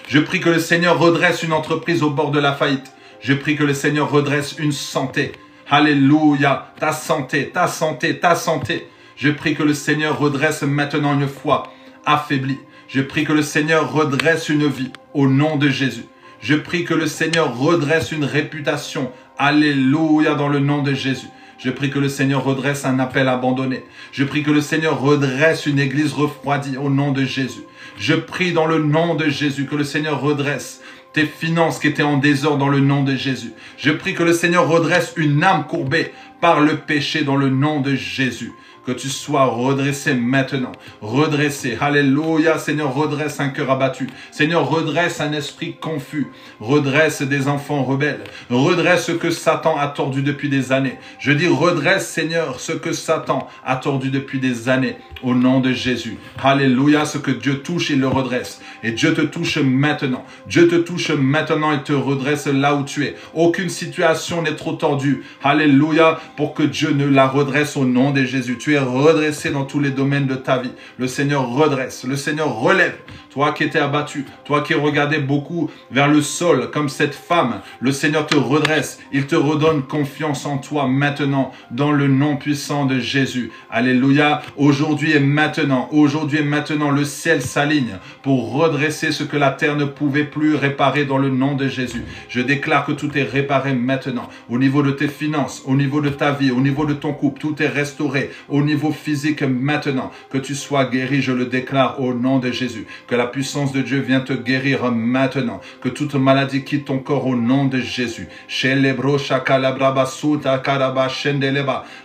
Je prie que le Seigneur redresse une entreprise au bord de la faillite. Je prie que le Seigneur redresse une santé. Alléluia, ta santé, ta santé, ta santé. Je prie que le Seigneur redresse maintenant une foi affaiblie. Je prie que le Seigneur redresse une vie au nom de Jésus. Je prie que le Seigneur redresse une réputation. Alléluia, dans le nom de Jésus. Je prie que le Seigneur redresse un appel abandonné. Je prie que le Seigneur redresse une église refroidie au nom de Jésus. Je prie dans le nom de Jésus que le Seigneur redresse tes finances qui étaient en désordre dans le nom de Jésus. Je prie que le Seigneur redresse une âme courbée par le péché dans le nom de Jésus. Que tu sois redressé maintenant. Redressé. Alléluia. Seigneur, redresse un cœur abattu. Seigneur, redresse un esprit confus. Redresse des enfants rebelles. Redresse ce que Satan a tordu depuis des années. Je dis redresse, Seigneur, ce que Satan a tordu depuis des années. Au nom de Jésus. Alléluia. Ce que Dieu touche, il le redresse. Et Dieu te touche maintenant. Dieu te touche maintenant et te redresse là où tu es. Aucune situation n'est trop tordue. Alléluia. Pour que Dieu ne la redresse au nom de Jésus. Tu es redressé dans tous les domaines de ta vie. Le Seigneur redresse, le Seigneur relève. Toi qui étais abattu, toi qui regardais beaucoup vers le sol comme cette femme, le Seigneur te redresse. Il te redonne confiance en toi maintenant dans le nom puissant de Jésus. Alléluia. Aujourd'hui et maintenant, le ciel s'aligne pour redresser ce que la terre ne pouvait plus réparer dans le nom de Jésus. Je déclare que tout est réparé maintenant. Au niveau de tes finances, au niveau de ta vie, au niveau de ton couple, tout est restauré. Au niveau physique maintenant, que tu sois guéri, je le déclare au nom de Jésus. Que la puissance de Dieu vienne te guérir maintenant. Que toute maladie quitte ton corps au nom de Jésus.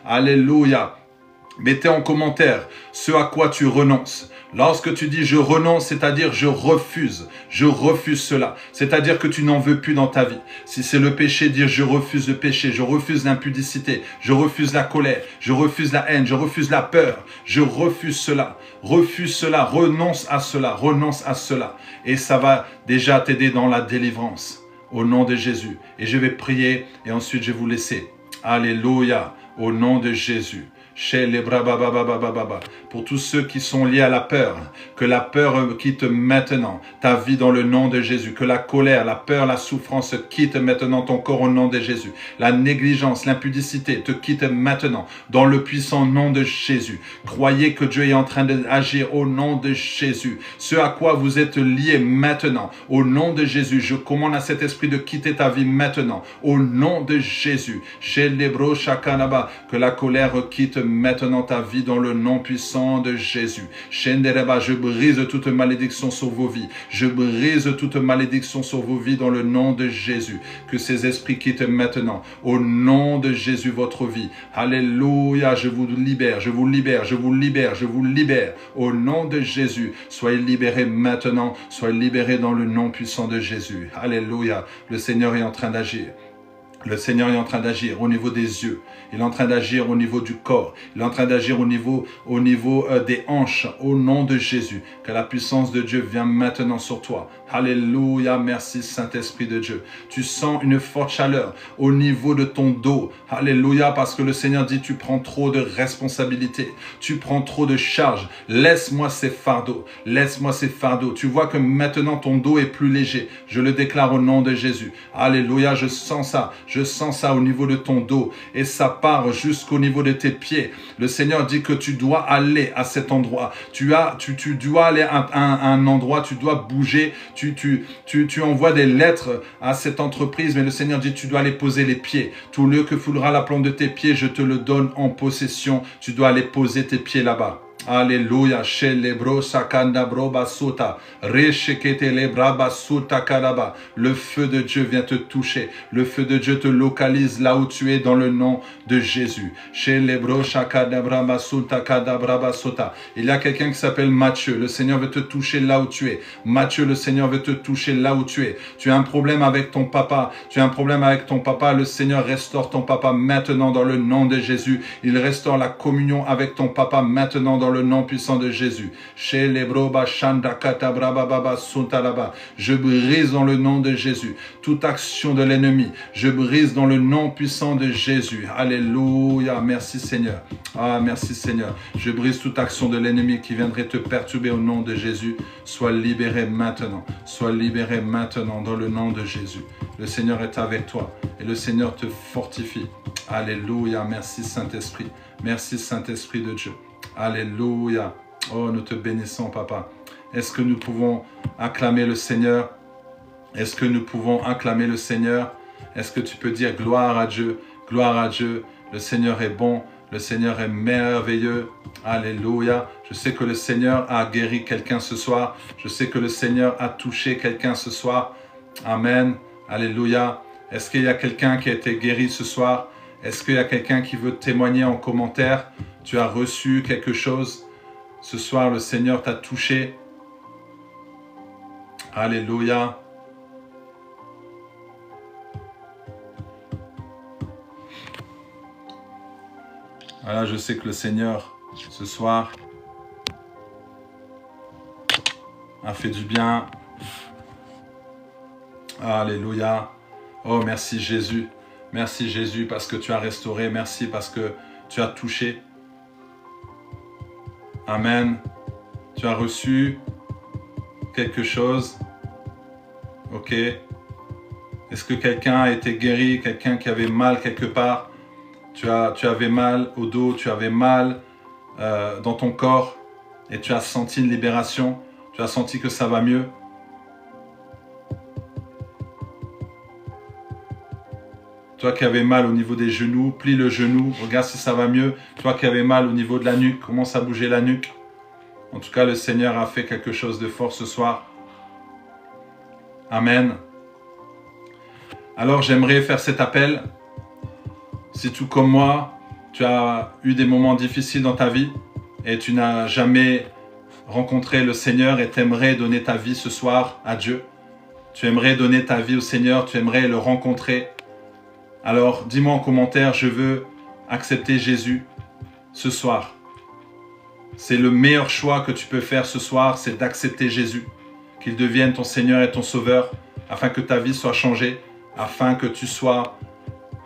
Alléluia. Mettez en commentaire ce à quoi tu renonces. Lorsque tu dis je renonce, c'est-à-dire je refuse cela. C'est-à-dire que tu n'en veux plus dans ta vie. Si c'est le péché, dire je refuse le péché, je refuse l'impudicité, je refuse la colère, je refuse la haine, je refuse la peur, je refuse cela. Refuse cela, renonce à cela. Et ça va déjà t'aider dans la délivrance. Au nom de Jésus. Et je vais prier et ensuite je vais vous laisser. Alléluia. Au nom de Jésus. Pour tous ceux qui sont liés à la peur, que la peur quitte maintenant ta vie dans le nom de Jésus, que la colère, la peur, la souffrance quitte maintenant ton corps au nom de Jésus, la négligence, l'impudicité te quitte maintenant dans le puissant nom de Jésus. Croyez que Dieu est en train d'agir au nom de Jésus. Ce à quoi vous êtes liés maintenant, au nom de Jésus, je commande à cet esprit de quitter ta vie maintenant, au nom de Jésus. Que la colère quitte maintenant ta vie dans le nom puissant de Jésus. Je brise toute malédiction sur vos vies. Je brise toute malédiction sur vos vies dans le nom de Jésus. Que ces esprits quittent maintenant au nom de Jésus votre vie. Alléluia, je vous libère, je vous libère, je vous libère, je vous libère au nom de Jésus. Soyez libérés maintenant, soyez libérés dans le nom puissant de Jésus. Alléluia, le Seigneur est en train d'agir. Le Seigneur est en train d'agir au niveau des yeux. Il est en train d'agir au niveau du corps. Il est en train d'agir au niveau des hanches. Au nom de Jésus. Que la puissance de Dieu vienne maintenant sur toi. Alléluia. Merci Saint-Esprit de Dieu. Tu sens une forte chaleur au niveau de ton dos. Alléluia. Parce que le Seigneur dit tu prends trop de responsabilités. Tu prends trop de charges. Laisse-moi ces fardeaux. Laisse-moi ces fardeaux. Tu vois que maintenant ton dos est plus léger. Je le déclare au nom de Jésus. Alléluia. Je sens ça. Je sens ça au niveau de ton dos et ça part jusqu'au niveau de tes pieds. Le Seigneur dit que tu dois aller à cet endroit. Tu dois aller à un endroit, tu dois bouger. Tu envoies des lettres à cette entreprise, mais le Seigneur dit tu dois aller poser les pieds. Tout lieu que foulera la plante de tes pieds, je te le donne en possession. Tu dois aller poser tes pieds là-bas. Alléluia. Le feu de Dieu vient te toucher. Le feu de Dieu te localise là où tu es dans le nom de Jésus. Il y a quelqu'un qui s'appelle Matthieu. Le Seigneur veut te toucher là où tu es. Matthieu, le Seigneur veut te toucher là où tu es. Tu as un problème avec ton papa. Tu as un problème avec ton papa. Le Seigneur restaure ton papa maintenant dans le nom de Jésus. Il restaure la communion avec ton papa maintenant dans le le nom puissant de Jésus. Je brise dans le nom de Jésus toute action de l'ennemi. Je brise dans le nom puissant de Jésus. Alléluia. Merci Seigneur. Ah, merci Seigneur. Je brise toute action de l'ennemi qui viendrait te perturber au nom de Jésus. Sois libéré maintenant. Sois libéré maintenant dans le nom de Jésus. Le Seigneur est avec toi et le Seigneur te fortifie. Alléluia. Merci Saint-Esprit. Merci Saint-Esprit de Dieu. Alléluia. Oh, nous te bénissons, Papa. Est-ce que nous pouvons acclamer le Seigneur? Est-ce que nous pouvons acclamer le Seigneur? Est-ce que tu peux dire gloire à Dieu? Gloire à Dieu. Le Seigneur est bon. Le Seigneur est merveilleux. Alléluia. Je sais que le Seigneur a guéri quelqu'un ce soir. Je sais que le Seigneur a touché quelqu'un ce soir. Amen. Alléluia. Est-ce qu'il y a quelqu'un qui a été guéri ce soir? Est-ce qu'il y a quelqu'un qui veut témoigner en commentaire? Tu as reçu quelque chose? Ce soir, le Seigneur t'a touché. Alléluia. Voilà, je sais que le Seigneur, ce soir, a fait du bien. Alléluia. Oh, merci Jésus. Merci Jésus parce que tu as restauré. Merci parce que tu as touché. Amen. Tu as reçu quelque chose. Ok. Est-ce que quelqu'un a été guéri? Quelqu'un qui avait mal quelque part? Tu avais mal au dos, tu avais mal dans ton corps et tu as senti une libération. Tu as senti que ça va mieux. Toi qui avais mal au niveau des genoux, plie le genou, regarde si ça va mieux. Toi qui avais mal au niveau de la nuque, commence à bouger la nuque. En tout cas, le Seigneur a fait quelque chose de fort ce soir. Amen. Alors, j'aimerais faire cet appel. Si tout comme moi, tu as eu des moments difficiles dans ta vie et tu n'as jamais rencontré le Seigneur et tu aimerais donner ta vie ce soir à Dieu, tu aimerais donner ta vie au Seigneur, tu aimerais le rencontrer, alors dis-moi en commentaire, je veux accepter Jésus ce soir. C'est le meilleur choix que tu peux faire ce soir, c'est d'accepter Jésus, qu'il devienne ton Seigneur et ton Sauveur, afin que ta vie soit changée, afin que tu sois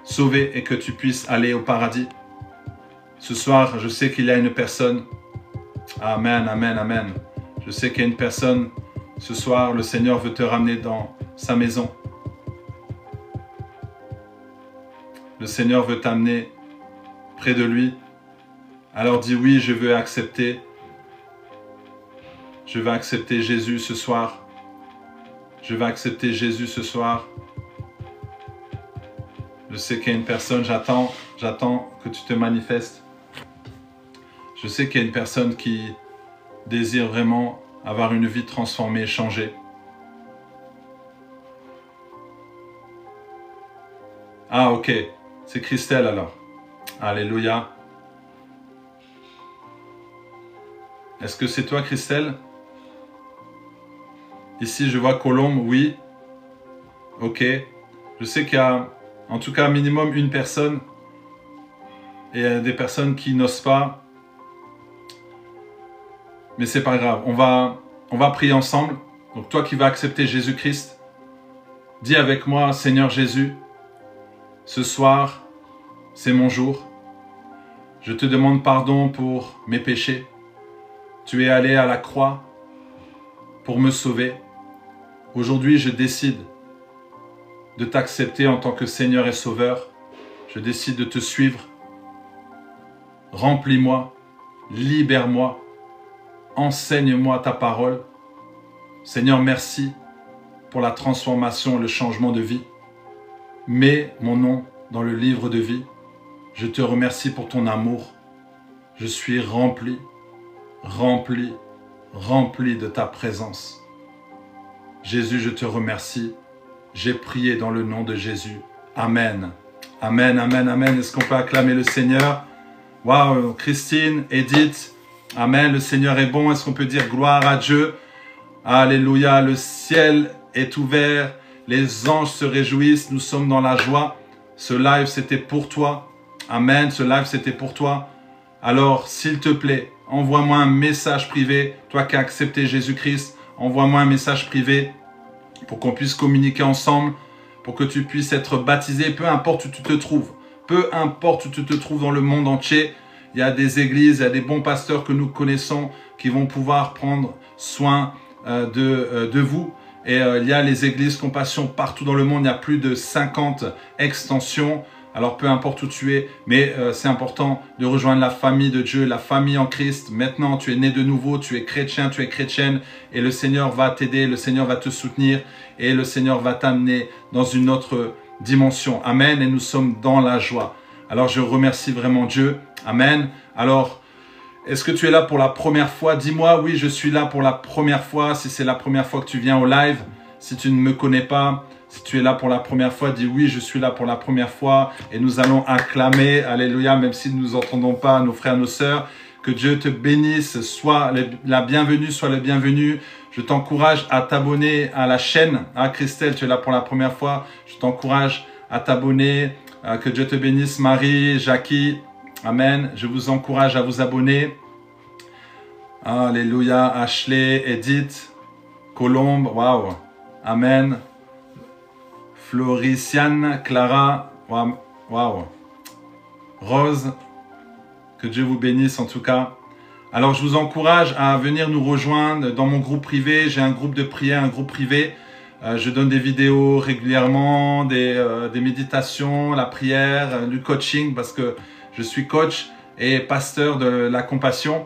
sauvé et que tu puisses aller au paradis. Ce soir, je sais qu'il y a une personne. Amen, amen, amen. Je sais qu'il y a une personne. Ce soir, le Seigneur veut te ramener dans sa maison. Le Seigneur veut t'amener près de lui. Alors dis oui, je veux accepter. Je vais accepter Jésus ce soir. Je vais accepter Jésus ce soir. Je sais qu'il y a une personne, j'attends que tu te manifestes. Je sais qu'il y a une personne qui désire vraiment avoir une vie transformée, changée. Ah, ok. C'est Christelle alors. Alléluia. Est-ce que c'est toi, Christelle? Ici, je vois Colombe, oui. Ok. Je sais qu'il y a en tout cas minimum une personne et des personnes qui n'osent pas. Mais c'est pas grave. On va prier ensemble. Donc toi qui vas accepter Jésus-Christ, dis avec moi, Seigneur Jésus, ce soir, c'est mon jour. Je te demande pardon pour mes péchés. Tu es allé à la croix pour me sauver. Aujourd'hui, je décide de t'accepter en tant que Seigneur et Sauveur. Je décide de te suivre. Remplis-moi, libère-moi, enseigne-moi ta parole. Seigneur, merci pour la transformation et le changement de vie. Mets mon nom dans le livre de vie. Je te remercie pour ton amour. Je suis rempli, rempli, rempli de ta présence. Jésus, je te remercie. J'ai prié dans le nom de Jésus. Amen. Amen, amen, amen. Est-ce qu'on peut acclamer le Seigneur? Waouh, Christine, Edith. Amen, le Seigneur est bon. Est-ce qu'on peut dire gloire à Dieu? Alléluia, le ciel est ouvert. Les anges se réjouissent. Nous sommes dans la joie. Ce live, c'était pour toi. Amen, ce live, c'était pour toi. Alors, s'il te plaît, envoie-moi un message privé. Toi qui as accepté Jésus-Christ, envoie-moi un message privé pour qu'on puisse communiquer ensemble, pour que tu puisses être baptisé, peu importe où tu te trouves. Peu importe où tu te trouves dans le monde entier, il y a des églises, il y a des bons pasteurs que nous connaissons qui vont pouvoir prendre soin de vous. Et il y a les églises Compassion partout dans le monde, il y a plus de 50 extensions. Alors peu importe où tu es, mais c'est important de rejoindre la famille de Dieu, la famille en Christ. Maintenant, tu es né de nouveau, tu es chrétien, tu es chrétienne et le Seigneur va t'aider, le Seigneur va te soutenir et le Seigneur va t'amener dans une autre dimension. Amen. Et nous sommes dans la joie. Alors je remercie vraiment Dieu. Amen. Alors, est-ce que tu es là pour la première fois? Dis-moi, oui, je suis là pour la première fois. Si c'est la première fois que tu viens au live, si tu ne me connais pas, si tu es là pour la première fois, dis oui, je suis là pour la première fois. Et nous allons acclamer, alléluia, même si nous n'entendons pas nos frères, nos sœurs. Que Dieu te bénisse, soit la bienvenue, soit le bienvenu. Je t'encourage à t'abonner à la chaîne. Ah, Christelle, tu es là pour la première fois. Je t'encourage à t'abonner. Que Dieu te bénisse, Marie, Jackie. Amen. Je vous encourage à vous abonner. Alléluia. Ashley, Edith, Colombe. Waouh. Amen. Floriciane, Clara. Waouh. Rose. Que Dieu vous bénisse en tout cas. Alors, je vous encourage à venir nous rejoindre dans mon groupe privé. J'ai un groupe de prière, un groupe privé. Je donne des vidéos régulièrement, des méditations, la prière, du coaching parce que je suis coach et pasteur de la compassion.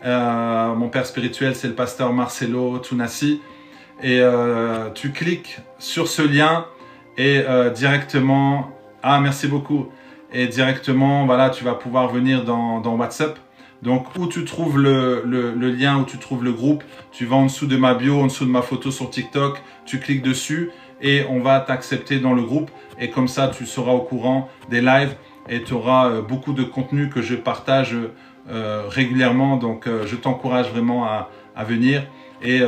Mon père spirituel, c'est le pasteur Marcelo Tunassi. Et tu cliques sur ce lien et directement... Ah, merci beaucoup. Et directement, voilà, tu vas pouvoir venir dans WhatsApp. Donc, où tu trouves le lien, où tu trouves le groupe, tu vas en dessous de ma bio, en dessous de ma photo sur TikTok, tu cliques dessus et on va t'accepter dans le groupe. Et comme ça, tu seras au courant des lives et tu auras beaucoup de contenu que je partage régulièrement. Donc, je t'encourage vraiment à venir. Et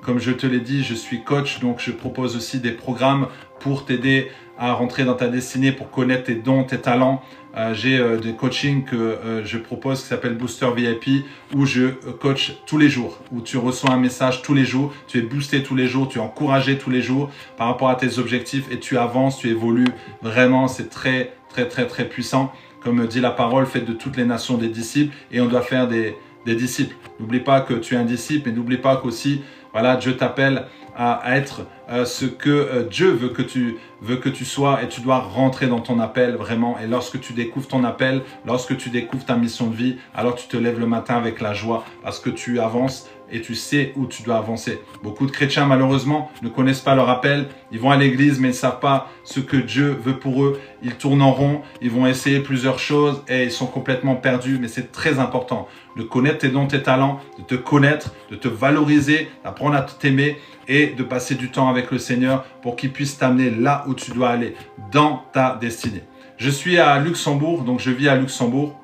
comme je te l'ai dit, je suis coach, donc je propose aussi des programmes pour t'aider à rentrer dans ta destinée, pour connaître tes dons, tes talents. J'ai des coachings que je propose qui s'appelle Booster VIP où je coach tous les jours, où tu reçois un message tous les jours, tu es boosté tous les jours, tu es encouragé tous les jours par rapport à tes objectifs et tu avances, tu évolues. Vraiment, c'est très, très, très, très puissant. Comme dit la parole, faites de toutes les nations des disciples et on doit faire des disciples. N'oublie pas que tu es un disciple et n'oublie pas qu'aussi, voilà, Dieu t'appelle à être ce que Dieu veut que tu sois et tu dois rentrer dans ton appel vraiment. Et lorsque tu découvres ton appel, lorsque tu découvres ta mission de vie, alors tu te lèves le matin avec la joie parce que tu avances et tu sais où tu dois avancer. Beaucoup de chrétiens malheureusement ne connaissent pas leur appel. Ils vont à l'église mais ils ne savent pas ce que Dieu veut pour eux. Ils tournent en rond, ils vont essayer plusieurs choses et ils sont complètement perdus. Mais c'est très important de connaître tes dons, tes talents, de te connaître, de te valoriser, d'apprendre à t'aimer et de passer du temps avec le Seigneur pour qu'il puisse t'amener là où tu dois aller, dans ta destinée. Je suis à Luxembourg, donc je vis à Luxembourg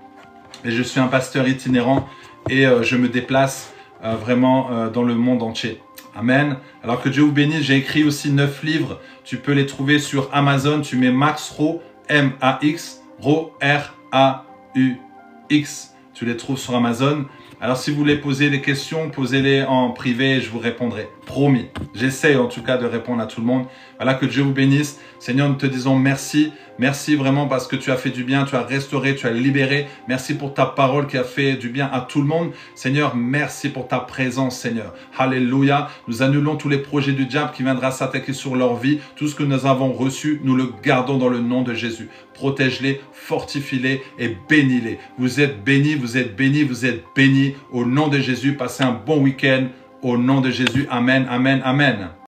et je suis un pasteur itinérant et je me déplace vraiment dans le monde entier. Amen. Alors que Dieu vous bénisse, j'ai écrit aussi 9 livres. Tu peux les trouver sur Amazon. Tu mets Max Ro, M-A-X, Ro, R-A-U-X. Tu les trouves sur Amazon. Alors, si vous voulez poser des questions, posez-les en privé et je vous répondrai. Promis. J'essaie en tout cas de répondre à tout le monde. Voilà, que Dieu vous bénisse. Seigneur, nous te disons merci. Merci vraiment parce que tu as fait du bien, tu as restauré, tu as libéré. Merci pour ta parole qui a fait du bien à tout le monde. Seigneur, merci pour ta présence, Seigneur. Alléluia. Nous annulons tous les projets du diable qui viendra s'attaquer sur leur vie. Tout ce que nous avons reçu, nous le gardons dans le nom de Jésus. Protège-les, fortifie-les et bénis-les. Vous êtes bénis, vous êtes bénis, vous êtes bénis. Au nom de Jésus, passez un bon week-end. Au nom de Jésus, amen, amen, amen.